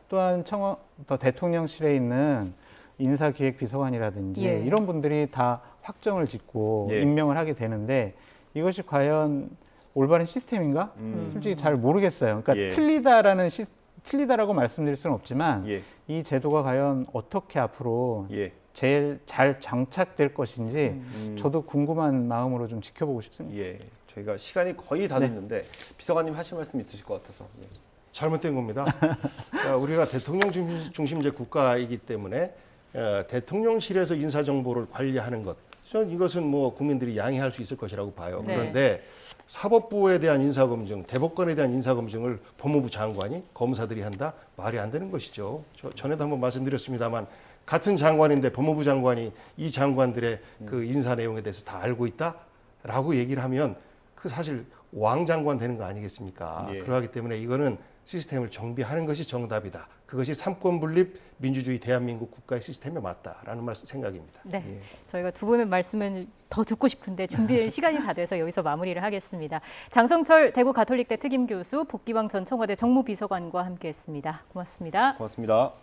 또한 더 대통령실에 있는 인사기획비서관이라든지 이런 분들이 다 확정을 짓고 임명을 하게 되는데 이것이 과연 올바른 시스템인가? 솔직히 잘 모르겠어요. 그러니까 틀리다라고 말씀드릴 수는 없지만 이 제도가 과연 어떻게 앞으로 제일 잘 정착될 것인지 저도 궁금한 마음으로 좀 지켜보고 싶습니다. 저희가 시간이 거의 다 됐는데 비서관님 하실 말씀 있으실 것 같아서. 잘못된 겁니다. 우리가 대통령 중심제 국가이기 때문에 대통령실에서 인사정보를 관리하는 것, 저는 이것은 뭐 국민들이 양해할 수 있을 것이라고 봐요. 그런데 사법부에 대한 인사검증, 대법관에 대한 인사검증을 법무부 장관이, 검사들이 한다? 말이 안 되는 것이죠. 전에도 한번 말씀드렸습니다만 같은 장관인데 법무부 장관이 이 장관들의 그 인사 내용에 대해서 다 알고 있다라고 얘기를 하면 그 사실 왕장관 되는 거 아니겠습니까? 그러하기 때문에 이거는 시스템을 정비하는 것이 정답이다. 그것이 삼권분립 민주주의 대한민국 국가의 시스템에 맞다라는 생각입니다. 네, 저희가 두 분의 말씀을 더 듣고 싶은데 준비될 시간이 다 돼서 여기서 마무리를 하겠습니다. 장성철 대구 가톨릭대 특임교수, 복기왕 전 청와대 정무비서관과 함께했습니다. 고맙습니다. 고맙습니다.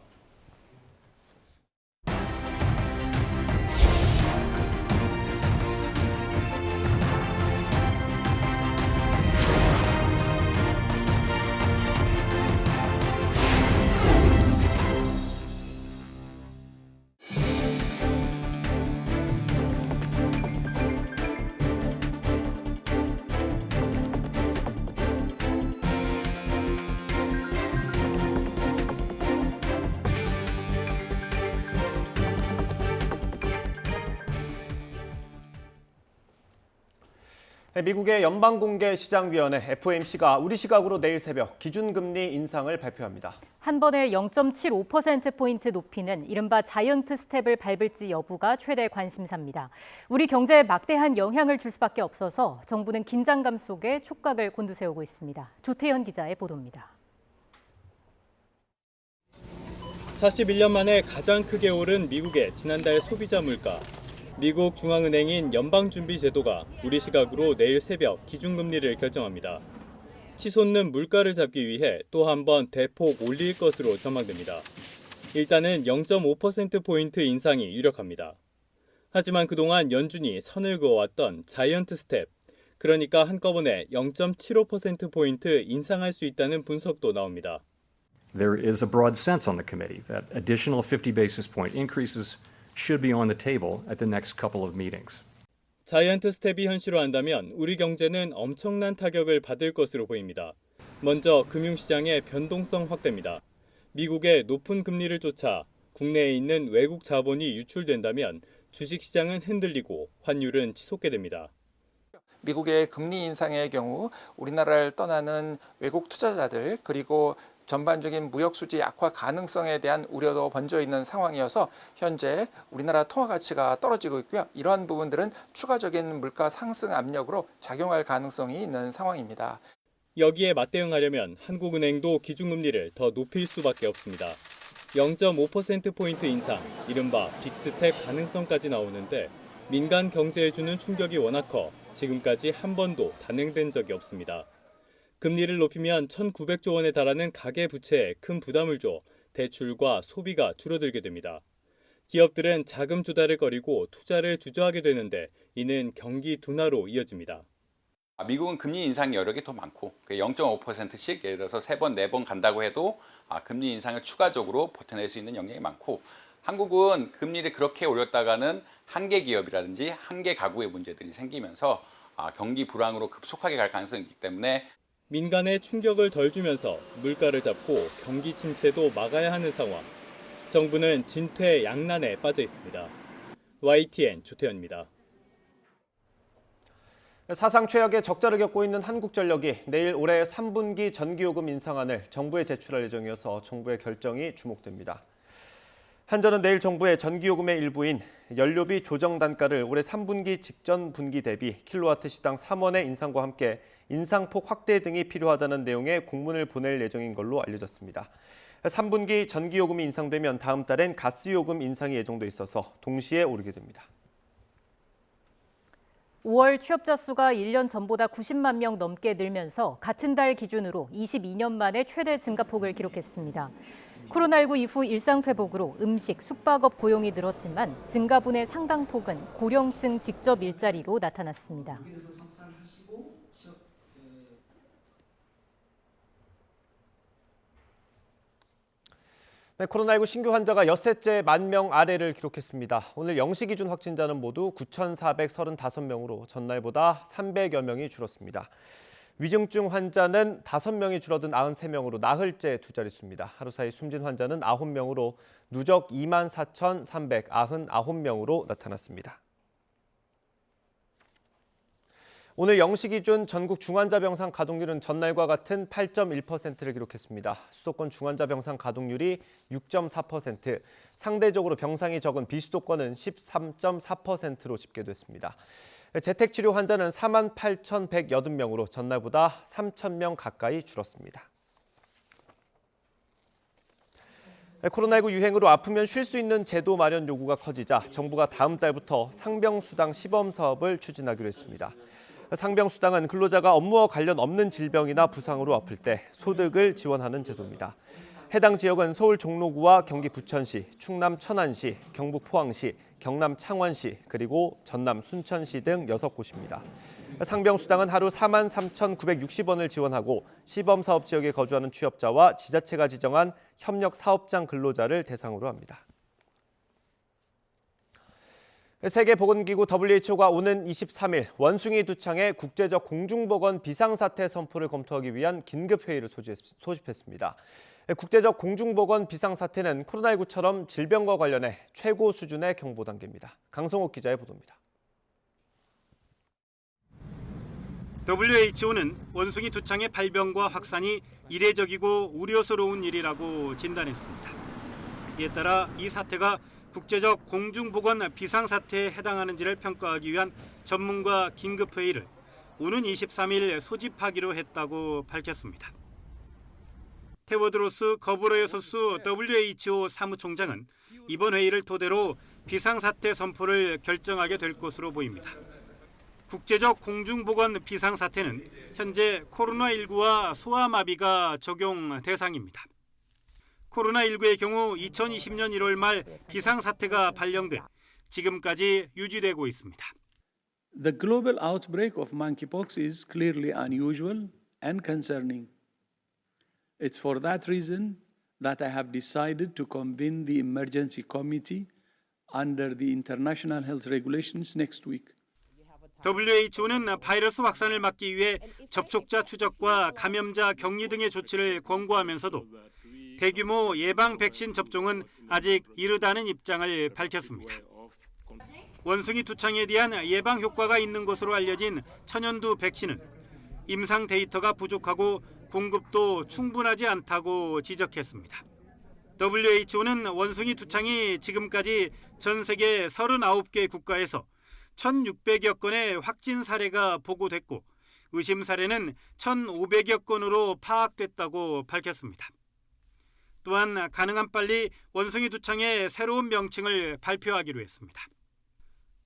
미국의 연방공개시장위원회 FOMC가 우리 시각으로 내일 새벽 기준금리 인상을 발표합니다. 한 번에 0.75%포인트 높이는 이른바 자이언트 스텝을 밟을지 여부가 최대 관심사입니다. 우리 경제에 막대한 영향을 줄 수밖에 없어서 정부는 긴장감 속에 촉각을 곤두세우고 있습니다. 조태현 기자의 보도입니다. 41년 만에 가장 크게 오른 미국의 지난달 소비자 물가. 미국 중앙은행인 연방준비제도가 우리 시각으로 내일 새벽 기준금리를 결정합니다. 치솟는 물가를 잡기 위해 또 한 번 대폭 올릴 것으로 전망됩니다. 일단은 0.5%포인트 인상이 유력합니다. 하지만 그동안 연준이 선을 그어왔던 자이언트 스텝, 그러니까 한꺼번에 0.75%포인트 인상할 수 있다는 분석도 나옵니다. There is a broad sense on the committee that additional 50 basis point increases should be on the table at the next couple of meetings. 자이언트 스텝이 현실화한다면 우리 경제는 엄청난 타격을 받을 것으로 보입니다. 먼저 금융시장의 변동성 확대입니다. 미국의 높은 금리를 쫓아 국내에 있는 외국 자본이 유출된다면 주식시장은 흔들리고 환율은 치솟게 됩니다. 미국의 금리 인상의 경우 우리나라를 떠나는 외국 투자자들 그리고 전반적인 무역 수지 악화 가능성에 대한 우려도 번져 있는 상황이어서 현재 우리나라 통화 가치가 떨어지고 있고요. 이러한 부분들은 추가적인 물가 상승 압력으로 작용할 가능성이 있는 상황입니다. 여기에 맞대응하려면 한국은행도 기준금리를 더 높일 수밖에 없습니다. 0.5%포인트 인상, 이른바 빅스텝 가능성까지 나오는데 민간 경제에 주는 충격이 워낙 커 지금까지 한 번도 단행된 적이 없습니다. 금리를 높이면 1,900조 원에 달하는 가계부채에 큰 부담을 줘 대출과 소비가 줄어들게 됩니다. 기업들은 자금 조달을 거리고 투자를 주저하게 되는데 이는 경기 둔화로 이어집니다. 미국은 금리 인상 여력이 더 많고 0.5%씩 예를 들어서 3번, 4번 간다고 해도 금리 인상을 추가적으로 버텨낼 수 있는 영역이 많고 한국은 금리를 그렇게 올렸다가는 한계 기업이라든지 한계 가구의 문제들이 생기면서 경기 불황으로 급속하게 갈 가능성이 있기 때문에 민간에 충격을 덜 주면서 물가를 잡고 경기 침체도 막아야 하는 상황. 정부는 진퇴양난에 빠져 있습니다. YTN 조태현입니다. 사상 최악의 적자를 겪고 있는 한국전력이 내일 올해 3분기 전기요금 인상안을 정부에 제출할 예정이어서 정부의 결정이 주목됩니다. 한전은 내일 정부의 전기요금의 일부인 연료비 조정 단가를 올해 3분기 직전 분기 대비 킬로와트 시당 3원의 인상과 함께 인상폭 확대 등이 필요하다는 내용의 공문을 보낼 예정인 걸로 알려졌습니다. 3분기 전기요금이 인상되면 다음 달엔 가스요금 인상이 예정돼 있어서 동시에 오르게 됩니다. 5월 취업자 수가 1년 전보다 90만 명 넘게 늘면서 같은 달 기준으로 22년 만에 최대 증가폭을 기록했습니다. 코로나19 이후 일상 회복으로 음식, 숙박업 고용이 늘었지만 증가분의 상당폭은 고령층 직접 일자리로 나타났습니다. 네, 코로나19 신규 환자가 엿새째 10,000명 아래를 기록했습니다. 오늘 0시 기준 확진자는 모두 9,435명으로 전날보다 300여 명이 줄었습니다. 위중증 환자는 5명이 줄어든 93명으로 나흘째 두 자릿수입니다. 하루 사이 숨진 환자는 9명으로 누적 24,399명으로 나타났습니다. 오늘 0시 기준 전국 중환자병상 가동률은 전날과 같은 8.1%를 기록했습니다. 수도권 중환자병상 가동률이 6.4%, 상대적으로 병상이 적은 비수도권은 13.4%로 집계됐습니다. 재택치료 환자는 48,180명으로 전날보다 3,000명 가까이 줄었습니다. 코로나19 유행으로 아프면 쉴 수 있는 제도 마련 요구가 커지자 정부가 다음 달부터 상병수당 시범 사업을 추진하기로 했습니다. 상병수당은 근로자가 업무와 관련 없는 질병이나 부상으로 아플 때 소득을 지원하는 제도입니다. 해당 지역은 서울 종로구와 경기 부천시, 충남 천안시, 경북 포항시, 경남 창원시, 그리고 전남 순천시 등 6곳입니다. 상병수당은 하루 43,960원을 지원하고 시범사업 지역에 거주하는 취업자와 지자체가 지정한 협력사업장 근로자를 대상으로 합니다. 세계보건기구 WHO가 오는 23일 원숭이 두창의 국제적 공중보건 비상사태 선포를 검토하기 위한 긴급회의를 소집했습니다. 국제적 공중보건 비상사태는 코로나19처럼 질병과 관련해 최고 수준의 경보 단계입니다. 강성욱 기자의 보도입니다. WHO는 원숭이 두창의 발병과 확산이 이례적이고 우려스러운 일이라고 진단했습니다. 이에 따라 이 사태가 국제적 공중보건 비상사태에 해당하는지를 평가하기 위한 전문가 긴급회의를 오는 23일 소집하기로 했다고 밝혔습니다. 테워드로스 거브러예소스 WHO 사무총장은 이번 회의를 토대로 비상사태 선포를 결정하게 될 것으로 보입니다. 국제적 공중보건 비상사태는 현재 코로나19와 소아마비가 적용 대상입니다. 코로나19의 경우 2020년 1월 말 비상사태가 발령돼 지금까지 유지되고 있습니다. The global outbreak of monkeypox is clearly unusual and concerning. It's for that reason that I have decided to convene the emergency committee under the international health regulations next week. WHO는 바이러스 확산을 막기 위해 접촉자 추적과 감염자 격리 등의 조치를 권고하면서도 대규모 예방 백신 접종은 아직 이르다는 입장을 밝혔습니다. 원숭이 두창에 대한 예방 효과가 있는 것으로 알려진 천연두 백신은 임상 데이터가 부족하고 공급도 충분하지 않다고 지적했습니다. WHO는 원숭이 두창이 지금까지 전 세계 39개 국가에서 1,600여 건의 확진 사례가 보고됐고 의심 사례는 1,500여 건으로 파악됐다고 밝혔습니다. 또한 가능한 빨리 원숭이 두창의 새로운 명칭을 발표하기로 했습니다.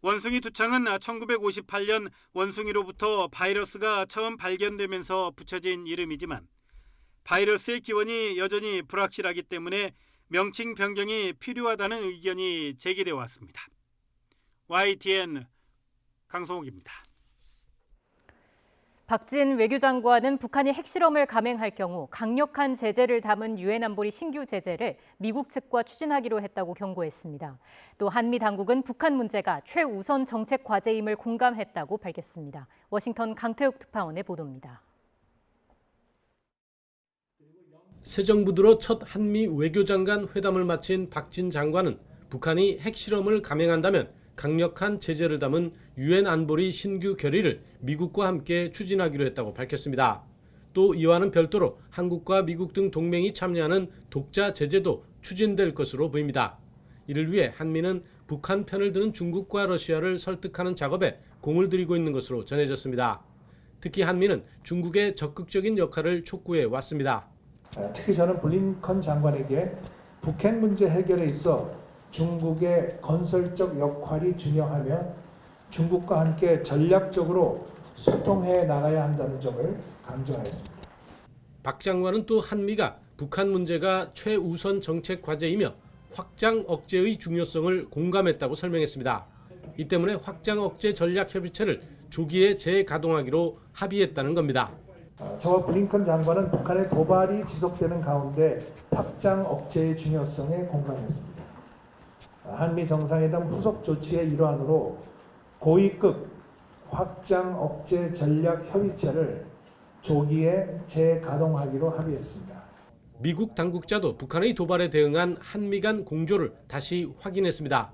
원숭이 두창은 1958년 원숭이로부터 바이러스가 처음 발견되면서 붙여진 이름이지만 바이러스의 기원이 여전히 불확실하기 때문에 명칭 변경이 필요하다는 의견이 제기되어 왔습니다. YTN 강성욱입니다. 박진 외교장관은 북한이 핵실험을 감행할 경우 강력한 제재를 담은 유엔 안보리 신규 제재를 미국 측과 추진하기로 했다고 경고했습니다. 또 한미 당국은 북한 문제가 최우선 정책 과제임을 공감했다고 밝혔습니다. 워싱턴 강태욱 특파원의 보도입니다. 새 정부 들어 첫 한미 외교장관 회담을 마친 박진 장관은 북한이 핵실험을 감행한다면 강력한 제재를 담은 유엔 안보리 신규 결의를 미국과 함께 추진하기로 했다고 밝혔습니다. 또 이와는 별도로 한국과 미국 등 동맹이 참여하는 독자 제재도 추진될 것으로 보입니다. 이를 위해 한미는 북한 편을 드는 중국과 러시아를 설득하는 작업에 공을 들이고 있는 것으로 전해졌습니다. 특히 한미는 중국의 적극적인 역할을 촉구해 왔습니다. 특히 저는 블링컨 장관에게 북핵 문제 해결에 있어 중국의 건설적 역할이 중요하며 중국과 함께 전략적으로 소통해 나가야 한다는 점을 강조하였습니다. 박 장관은 또 한미가 북한 문제가 최우선 정책 과제이며 확장 억제의 중요성을 공감했다고 설명했습니다. 이 때문에 확장 억제 전략 협의체를 조기에 재가동하기로 합의했다는 겁니다. 저와 블링컨 장관은 북한의 도발이 지속되는 가운데 확장 억제의 중요성에 공감했습니다. 한미 정상회담 후속 조치의 일환으로 고위급 확장 억제 전략 협의체를 조기에 재가동하기로 합의했습니다. 미국 당국자도 북한의 도발에 대응한 한미 간 공조를 다시 확인했습니다.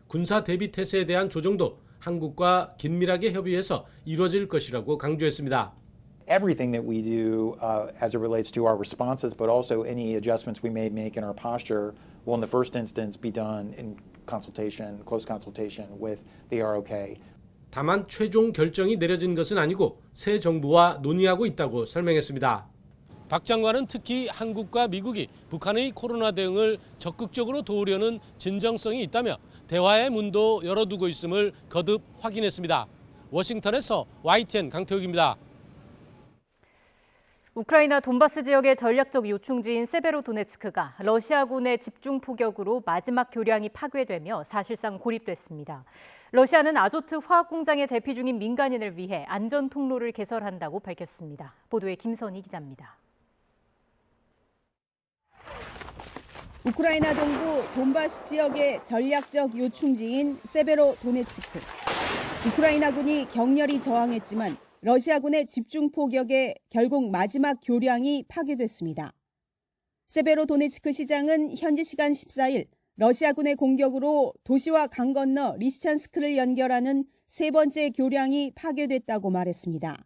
군사 대비 태세에 대한 조정도 한국과 긴밀하게 협의해서 이루어질 것이라고 강조했습니다. Everything that we do as it relates to our responses, but also any adjustments we may make in our posture will in the first instance be done in consultation, close consultation with the ROK. 다만 최종 결정이 내려진 것은 아니고 새 정부와 논의하고 있다고 설명했습니다. 박 장관은 특히 한국과 미국이 북한의 코로나 대응을 적극적으로 도우려는 진정성이 있다며 대화의 문도 열어두고 있음을 거듭 확인했습니다. 워싱턴에서 YTN 강태욱입니다. 우크라이나 돈바스 지역의 전략적 요충지인 세베로도네츠크가 러시아군의 집중 포격으로 마지막 교량이 파괴되며 사실상 고립됐습니다. 러시아는 아조트 화학 공장에 대피 중인 민간인을 위해 안전 통로를 개설한다고 밝혔습니다. 보도에 김선희 기자입니다. 우크라이나 동부 돈바스 지역의 전략적 요충지인 세베로도네츠크. 우크라이나군이 격렬히 저항했지만 러시아군의 집중 포격에 결국 마지막 교량이 파괴됐습니다. 세베로도네츠크 시장은 현지 시간 14일 러시아군의 공격으로 도시와 강 건너 리시찬스크를 연결하는 세 번째 교량이 파괴됐다고 말했습니다.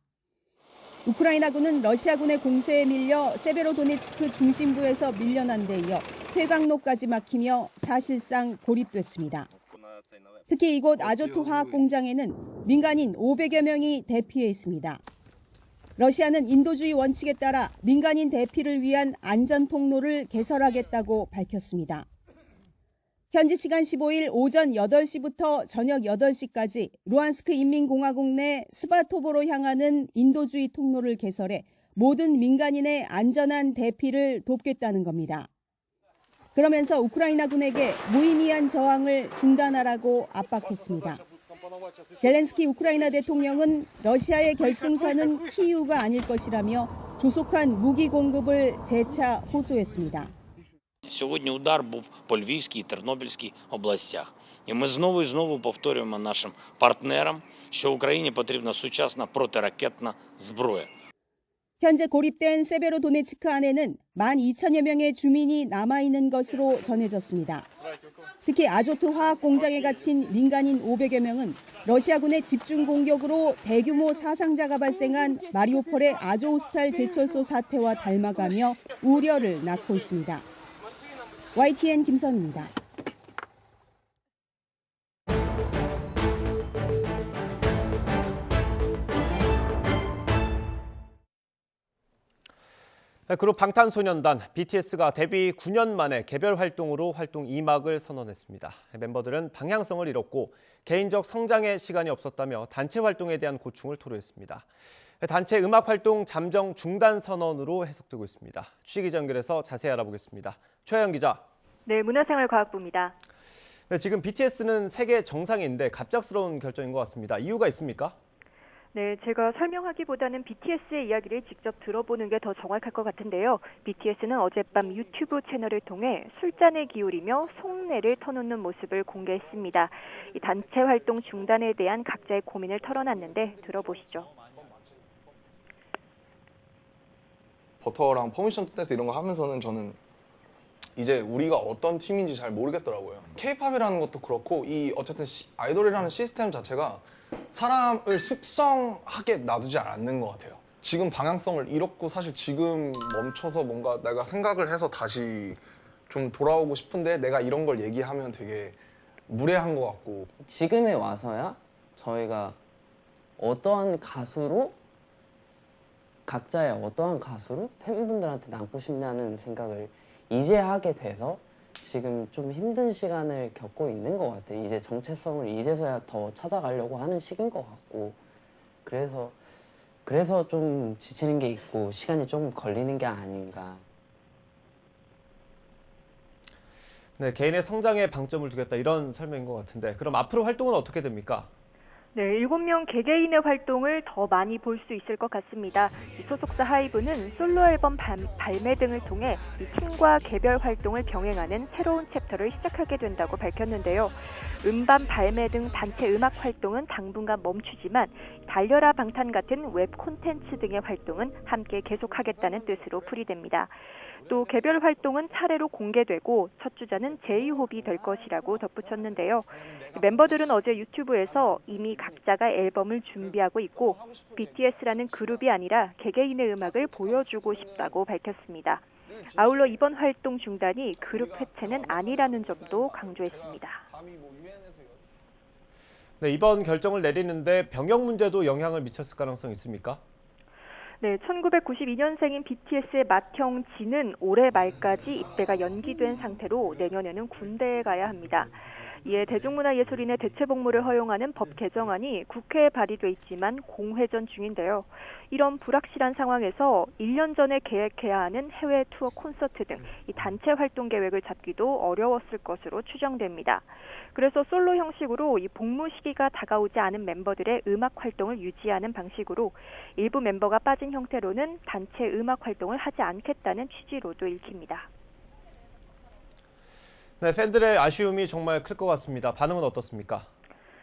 우크라이나군은 러시아군의 공세에 밀려 세베로도네츠크 중심부에서 밀려난 데 이어 퇴강로까지 막히며 사실상 고립됐습니다. 특히 이곳 아조트 화학 공장에는 민간인 500여 명이 대피해 있습니다. 러시아는 인도주의 원칙에 따라 민간인 대피를 위한 안전 통로를 개설하겠다고 밝혔습니다. 현지 시간 15일 오전 8시부터 저녁 8시까지 루안스크 인민공화국 내 스바토보로 향하는 인도주의 통로를 개설해 모든 민간인의 안전한 대피를 돕겠다는 겁니다. 그러면서 우크라이나군에게 무의미한 저항을 중단하라고 압박했습니다. 젤렌스키 우크라이나 대통령은 러시아의 결승선은 키이우가 아닐 것이라며 조속한 무기 공급을 재차 호소했습니다. Сьогодні удар був по Львівській і Тернопільській областях. І ми знову і знову повторюємо нашим партнерам, що Україні потрібна сучасна протиракетна зброя. 현재 고립된 세베로도네츠크 안에는 12,000여 명의 주민이 남아있는 것으로 전해졌습니다. 특히 아조트 화학 공장에 갇힌 민간인 500여 명은 러시아군의 집중 공격으로 대규모 사상자가 발생한 마리우폴의 아조우스탈 제철소 사태와 닮아가며 우려를 낳고 있습니다. YTN 김선입니다. 그룹 방탄소년단 BTS가 데뷔 9년 만에 개별 활동으로 활동 2막을 선언했습니다. 멤버들은 방향성을 잃었고 개인적 성장의 시간이 없었다며 단체 활동에 대한 고충을 토로했습니다. 단체 음악 활동 잠정 중단 선언으로 해석되고 있습니다. 취재기자 연결해서 자세히 알아보겠습니다. 최하영 기자. 네, 문화생활과학부입니다. 네, 지금 BTS는 세계 정상인데 갑작스러운 결정인 것 같습니다. 이유가 있습니까? 네, 제가 설명하기보다는 BTS의 이야기를 직접 들어보는 게 더 정확할 것 같은데요. BTS는 어젯밤 유튜브 채널을 통해 술잔을 기울이며 속내를 터놓는 모습을 공개했습니다. 이 단체 활동 중단에 대한 각자의 고민을 털어놨는데 들어보시죠. 버터랑 퍼미션 댄스 이런 거 하면서는 저는 이제 우리가 어떤 팀인지 잘 모르겠더라고요. K-팝이라는 것도 그렇고 이 어쨌든 아이돌이라는 시스템 자체가 사람을 숙성하게 놔두지 않는 것 같아요. 지금 방향성을 잃었고 사실 지금 멈춰서 뭔가 내가 생각을 해서 다시 좀 돌아오고 싶은데 내가 이런 걸 얘기하면 되게 무례한 것 같고. 지금에 와서야 저희가 어떠한 가수로 각자의 어떠한 가수로 팬분들한테 남고 싶냐는 생각을 이제 하게 돼서 지금 좀 힘든 시간을 겪고 있는 것 같아요. 이제 정체성을 이제서야 더 찾아가려고 하는 시기인 것 같고 그래서 좀 지치는 게 있고 시간이 좀 걸리는 게 아닌가. 네, 개인의 성장에 방점을 두겠다 이런 설명인 것 같은데 그럼 앞으로 활동은 어떻게 됩니까? 네, 7명 개개인의 활동을 더 많이 볼 수 있을 것 같습니다. 이 소속사 하이브는 솔로 앨범 발매 등을 통해 이 팀과 개별 활동을 병행하는 새로운 챕터를 시작하게 된다고 밝혔는데요. 음반 발매 등 단체 음악 활동은 당분간 멈추지만 달려라 방탄 같은 웹 콘텐츠 등의 활동은 함께 계속하겠다는 뜻으로 풀이됩니다. 또 개별 활동은 차례로 공개되고 첫 주자는 제이홉이 될 것이라고 덧붙였는데요. 멤버들은 어제 유튜브에서 이미 각자가 앨범을 준비하고 있고 BTS라는 그룹이 아니라 개개인의 음악을 보여주고 싶다고 밝혔습니다. 아울러 이번 활동 중단이 그룹 해체는 아니라는 점도 강조했습니다. 네, 이번 결정을 내리는데 병역 문제도 영향을 미쳤을 가능성이 있습니까? 네, 1992년생인 BTS의 맏형 진은 올해 말까지 입대가 연기된 상태로 내년에는 군대에 가야 합니다. 이에 대중문화예술인의 대체복무를 허용하는 법 개정안이 국회에 발의돼 있지만 공회전 중인데요. 이런 불확실한 상황에서 1년 전에 계획해야 하는 해외 투어 콘서트 등 이 단체 활동 계획을 잡기도 어려웠을 것으로 추정됩니다. 그래서 솔로 형식으로 이 복무 시기가 다가오지 않은 멤버들의 음악 활동을 유지하는 방식으로 일부 멤버가 빠진 형태로는 단체 음악 활동을 하지 않겠다는 취지로도 읽힙니다. 네, 팬들의 아쉬움이 정말 클 것 같습니다. 반응은 어떻습니까?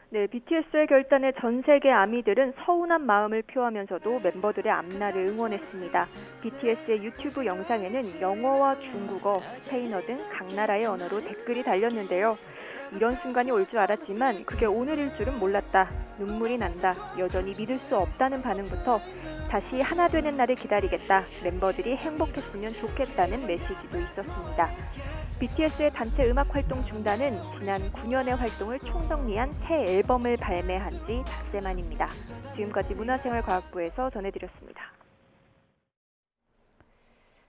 네, BTS의 결단에 전 세계 아미들은 서운한 마음을 표하면서도 멤버들의 앞날을 응원했습니다. BTS의 유튜브 영상에는 영어와 중국어, 스페인어 등 각 나라의 언어로 댓글이 달렸는데요. 이런 순간이 올 줄 알았지만 그게 오늘일 줄은 몰랐다. 눈물이 난다. 여전히 믿을 수 없다는 반응부터 다시 하나 되는 날을 기다리겠다. 멤버들이 행복했으면 좋겠다는 메시지도 있었습니다. BTS의 단체 음악 활동 중단은 지난 9년의 활동을 총정리한 새 앨범을 발매한 지 닷새 만입니다. 지금까지 문화생활과학부에서 전해드렸습니다.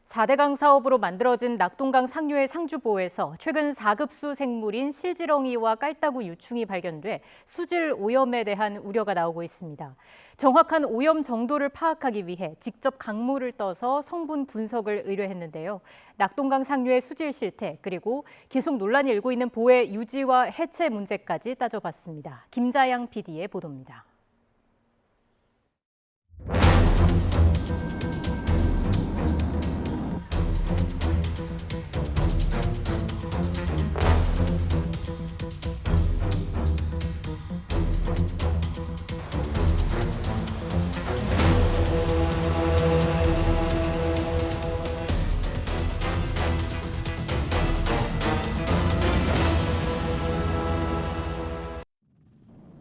4대강 사업으로 만들어진 낙동강 상류의 상주보에서 최근 4급수 생물인 실지렁이와 깔따구 유충이 발견돼 수질 오염에 대한 우려가 나오고 있습니다. 정확한 오염 정도를 파악하기 위해 직접 강물을 떠서 성분 분석을 의뢰했는데요. 낙동강 상류의 수질 실태 그리고 계속 논란이 일고 있는 보의 유지와 해체 문제까지 따져봤습니다. 김자양 PD의 보도입니다.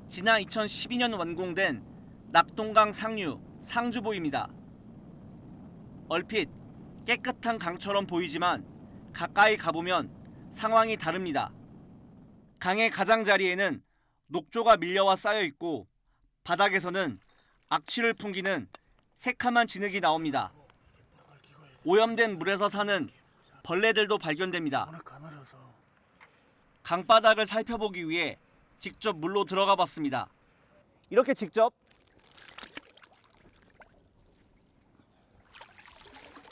지난 2012년 완공된 낙동강 상류 상주보입니다. 얼핏 깨끗한 강처럼 보이지만 가까이 가보면 상황이 다릅니다. 강의 가장자리에는 녹조가 밀려와 쌓여 있고 바닥에서는 악취를 풍기는 새카만 진흙이 나옵니다. 오염된 물에서 사는 벌레들도 발견됩니다. 강바닥을 살펴보기 위해 직접 물로 들어가 봤습니다. 이렇게 직접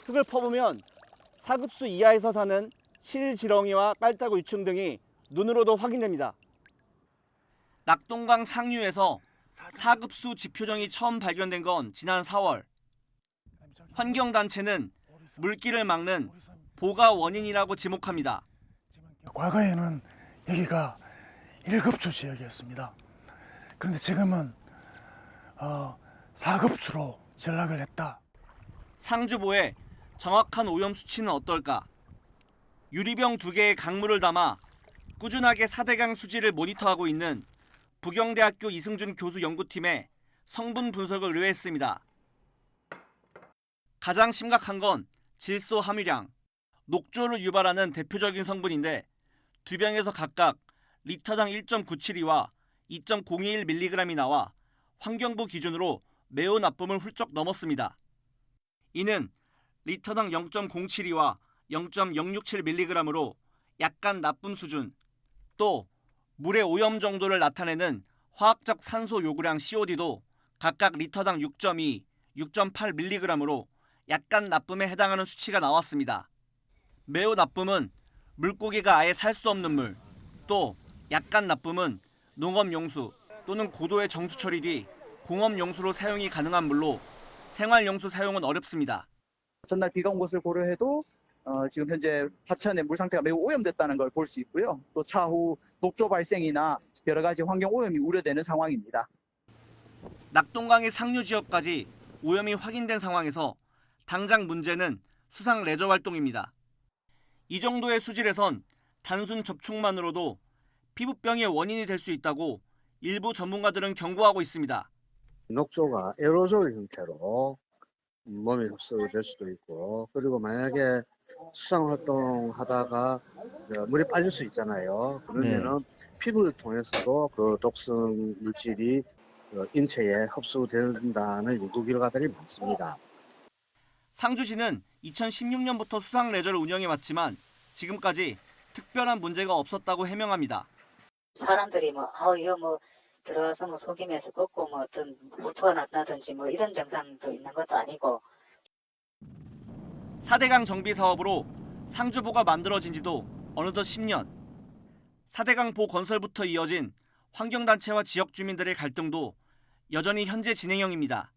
흙을 퍼보면 4급수 이하에서 사는 실지렁이와 깔따구 유충 등이 눈으로도 확인됩니다. 낙동강 상류에서 4급수 지표정이 처음 발견된 건 지난 4월. 환경단체는 물길을 막는 보가 원인이라고 지목합니다. 과거에는 여기가 1급수 지역이었습니다. 그런데 지금은 4급수로 전락을 했다. 상주보의 정확한 오염 수치는 어떨까? 유리병 2개의 강물을 담아 꾸준하게 4대강 수질을 모니터하고 있는 부경대학교 이승준 교수 연구팀에 성분 분석을 의뢰했습니다. 가장 심각한 건 질소 함유량, 녹조를 유발하는 대표적인 성분인데 두 병에서 각각 리터당 1.972와 2.021mg이 나와 환경부 기준으로 매우 나쁨을 훌쩍 넘었습니다. 이는 리터당 0.072와 0.067mg으로 약간 나쁨 수준, 또 물의 오염 정도를 나타내는 화학적 산소 요구량 COD도 각각 리터당 6.2, 6.8mg으로 약간 나쁨에 해당하는 수치가 나왔습니다. 매우 나쁨은 물고기가 아예 살 수 없는 물, 또 약간 나쁨은 농업용수 또는 고도의 정수 처리 뒤 공업용수로 사용이 가능한 물로 생활용수 사용은 어렵습니다. 전날 비가 온 것을 고려해도 지금 현재 하천의 물 상태가 매우 오염됐다는 걸 볼 수 있고요. 또 차후 녹조 발생이나 여러 가지 환경 오염이 우려되는 상황입니다. 낙동강의 상류 지역까지 오염이 확인된 상황에서 당장 문제는 수상 레저 활동입니다. 이 정도의 수질에선 단순 접촉만으로도 피부병의 원인이 될 수 있다고 일부 전문가들은 경고하고 있습니다. 녹조가 에어로졸 형태로 몸에 흡수될 수도 있고, 그리고 만약에 수상 활동하다가 물에 빠질 수 있잖아요. 그러면은 피부를 통해서도 그 독성 물질이 인체에 흡수된다는 연구 결과들이 많습니다. 상주시는 2016년부터 수상 레저를 운영해 왔지만 지금까지 특별한 문제가 없었다고 해명합니다. 사람들이 이거 들어와서 속임에서 꺾고 어떤 무토가 났다든지 이런 증상도 있는 것도 아니고. 4대강 정비 사업으로 상주보가 만들어진 지도 어느덧 10년. 4대강 보 건설부터 이어진 환경단체와 지역 주민들의 갈등도 여전히 현재 진행형입니다.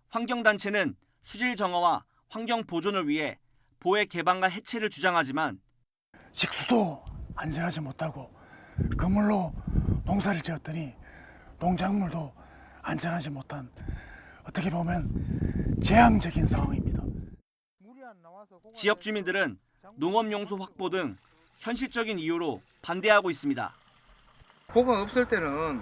환경단체는 수질 정화와 환경 보존을 위해 보의 개방과 해체를 주장하지만 식수도 안전하지 못하고 그물로 농사를 지었더니 농작물도 안전하지 못한, 어떻게 보면 재앙적인 상황입니다. 지역 주민들은 농업용수 확보 등 현실적인 이유로 반대하고 있습니다. 보가 없을 때는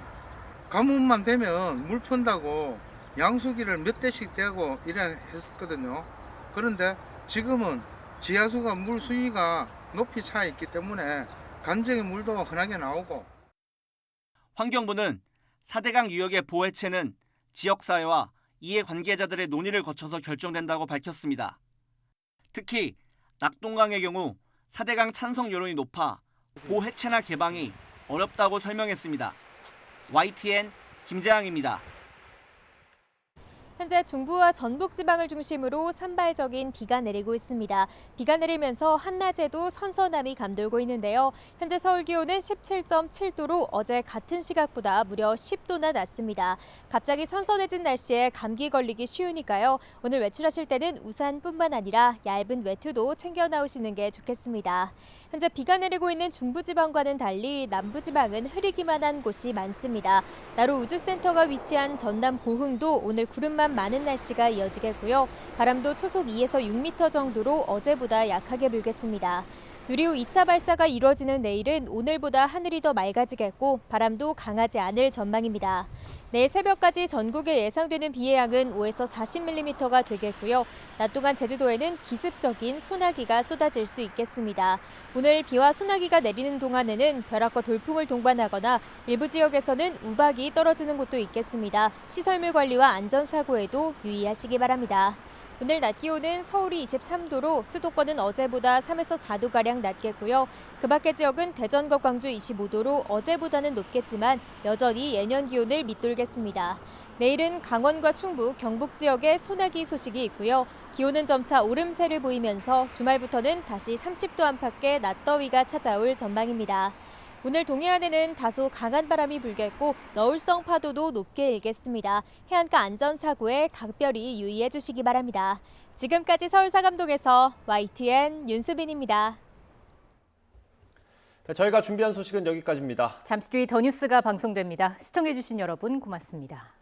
가뭄만 되면 물 푼다고 양수기를 몇 대씩 떼고 이래 했거든요. 그런데 지금은 지하수가 물 수위가 높이 차 있기 때문에 간정의 물도 흔하게 나오고. 환경부는 4대강 유역의 보호 해체는 지역사회와 이해 관계자들의 논의를 거쳐서 결정된다고 밝혔습니다. 특히 낙동강의 경우 4대강 찬성 여론이 높아 보 해체나 개방이 어렵다고 설명했습니다. YTN 김재항입니다. 현재 중부와 전북 지방을 중심으로 산발적인 비가 내리고 있습니다. 비가 내리면서 한낮에도 선선함이 감돌고 있는데요. 현재 서울 기온은 17.7도로 어제 같은 시각보다 무려 10도나 낮습니다. 갑자기 선선해진 날씨에 감기 걸리기 쉬우니까요. 오늘 외출하실 때는 우산뿐만 아니라 얇은 외투도 챙겨 나오시는 게 좋겠습니다. 현재 비가 내리고 있는 중부지방과는 달리 남부지방은 흐리기만 한 곳이 많습니다. 나로 우주센터가 위치한 전남 보흥도 오늘 구름만 많은 날씨가 이어지겠고요. 바람도 초속 2에서 6m 정도로 어제보다 약하게 불겠습니다. 누리호 2차 발사가 이루어지는 내일은 오늘보다 하늘이 더 맑아지겠고 바람도 강하지 않을 전망입니다. 내일 새벽까지 전국에 예상되는 비의 양은 5에서 40mm가 되겠고요. 낮 동안 제주도에는 기습적인 소나기가 쏟아질 수 있겠습니다. 오늘 비와 소나기가 내리는 동안에는 벼락과 돌풍을 동반하거나 일부 지역에서는 우박이 떨어지는 곳도 있겠습니다. 시설물 관리와 안전사고에도 유의하시기 바랍니다. 오늘 낮 기온은 서울이 23도로 수도권은 어제보다 3에서 4도가량 낮겠고요. 그 밖의 지역은 대전과 광주 25도로 어제보다는 높겠지만 여전히 예년 기온을 밑돌겠습니다. 내일은 강원과 충북, 경북 지역에 소나기 소식이 있고요. 기온은 점차 오름세를 보이면서 주말부터는 다시 30도 안팎의 낮더위가 찾아올 전망입니다. 오늘 동해안에는 다소 강한 바람이 불겠고 너울성 파도도 높게 일겠습니다. 해안가 안전사고에 각별히 유의해 주시기 바랍니다. 지금까지 서울사감독에서 YTN 윤수빈입니다. 네, 저희가 준비한 소식은 여기까지입니다. 잠시 뒤 더 뉴스가 방송됩니다. 시청해 주신 여러분 고맙습니다.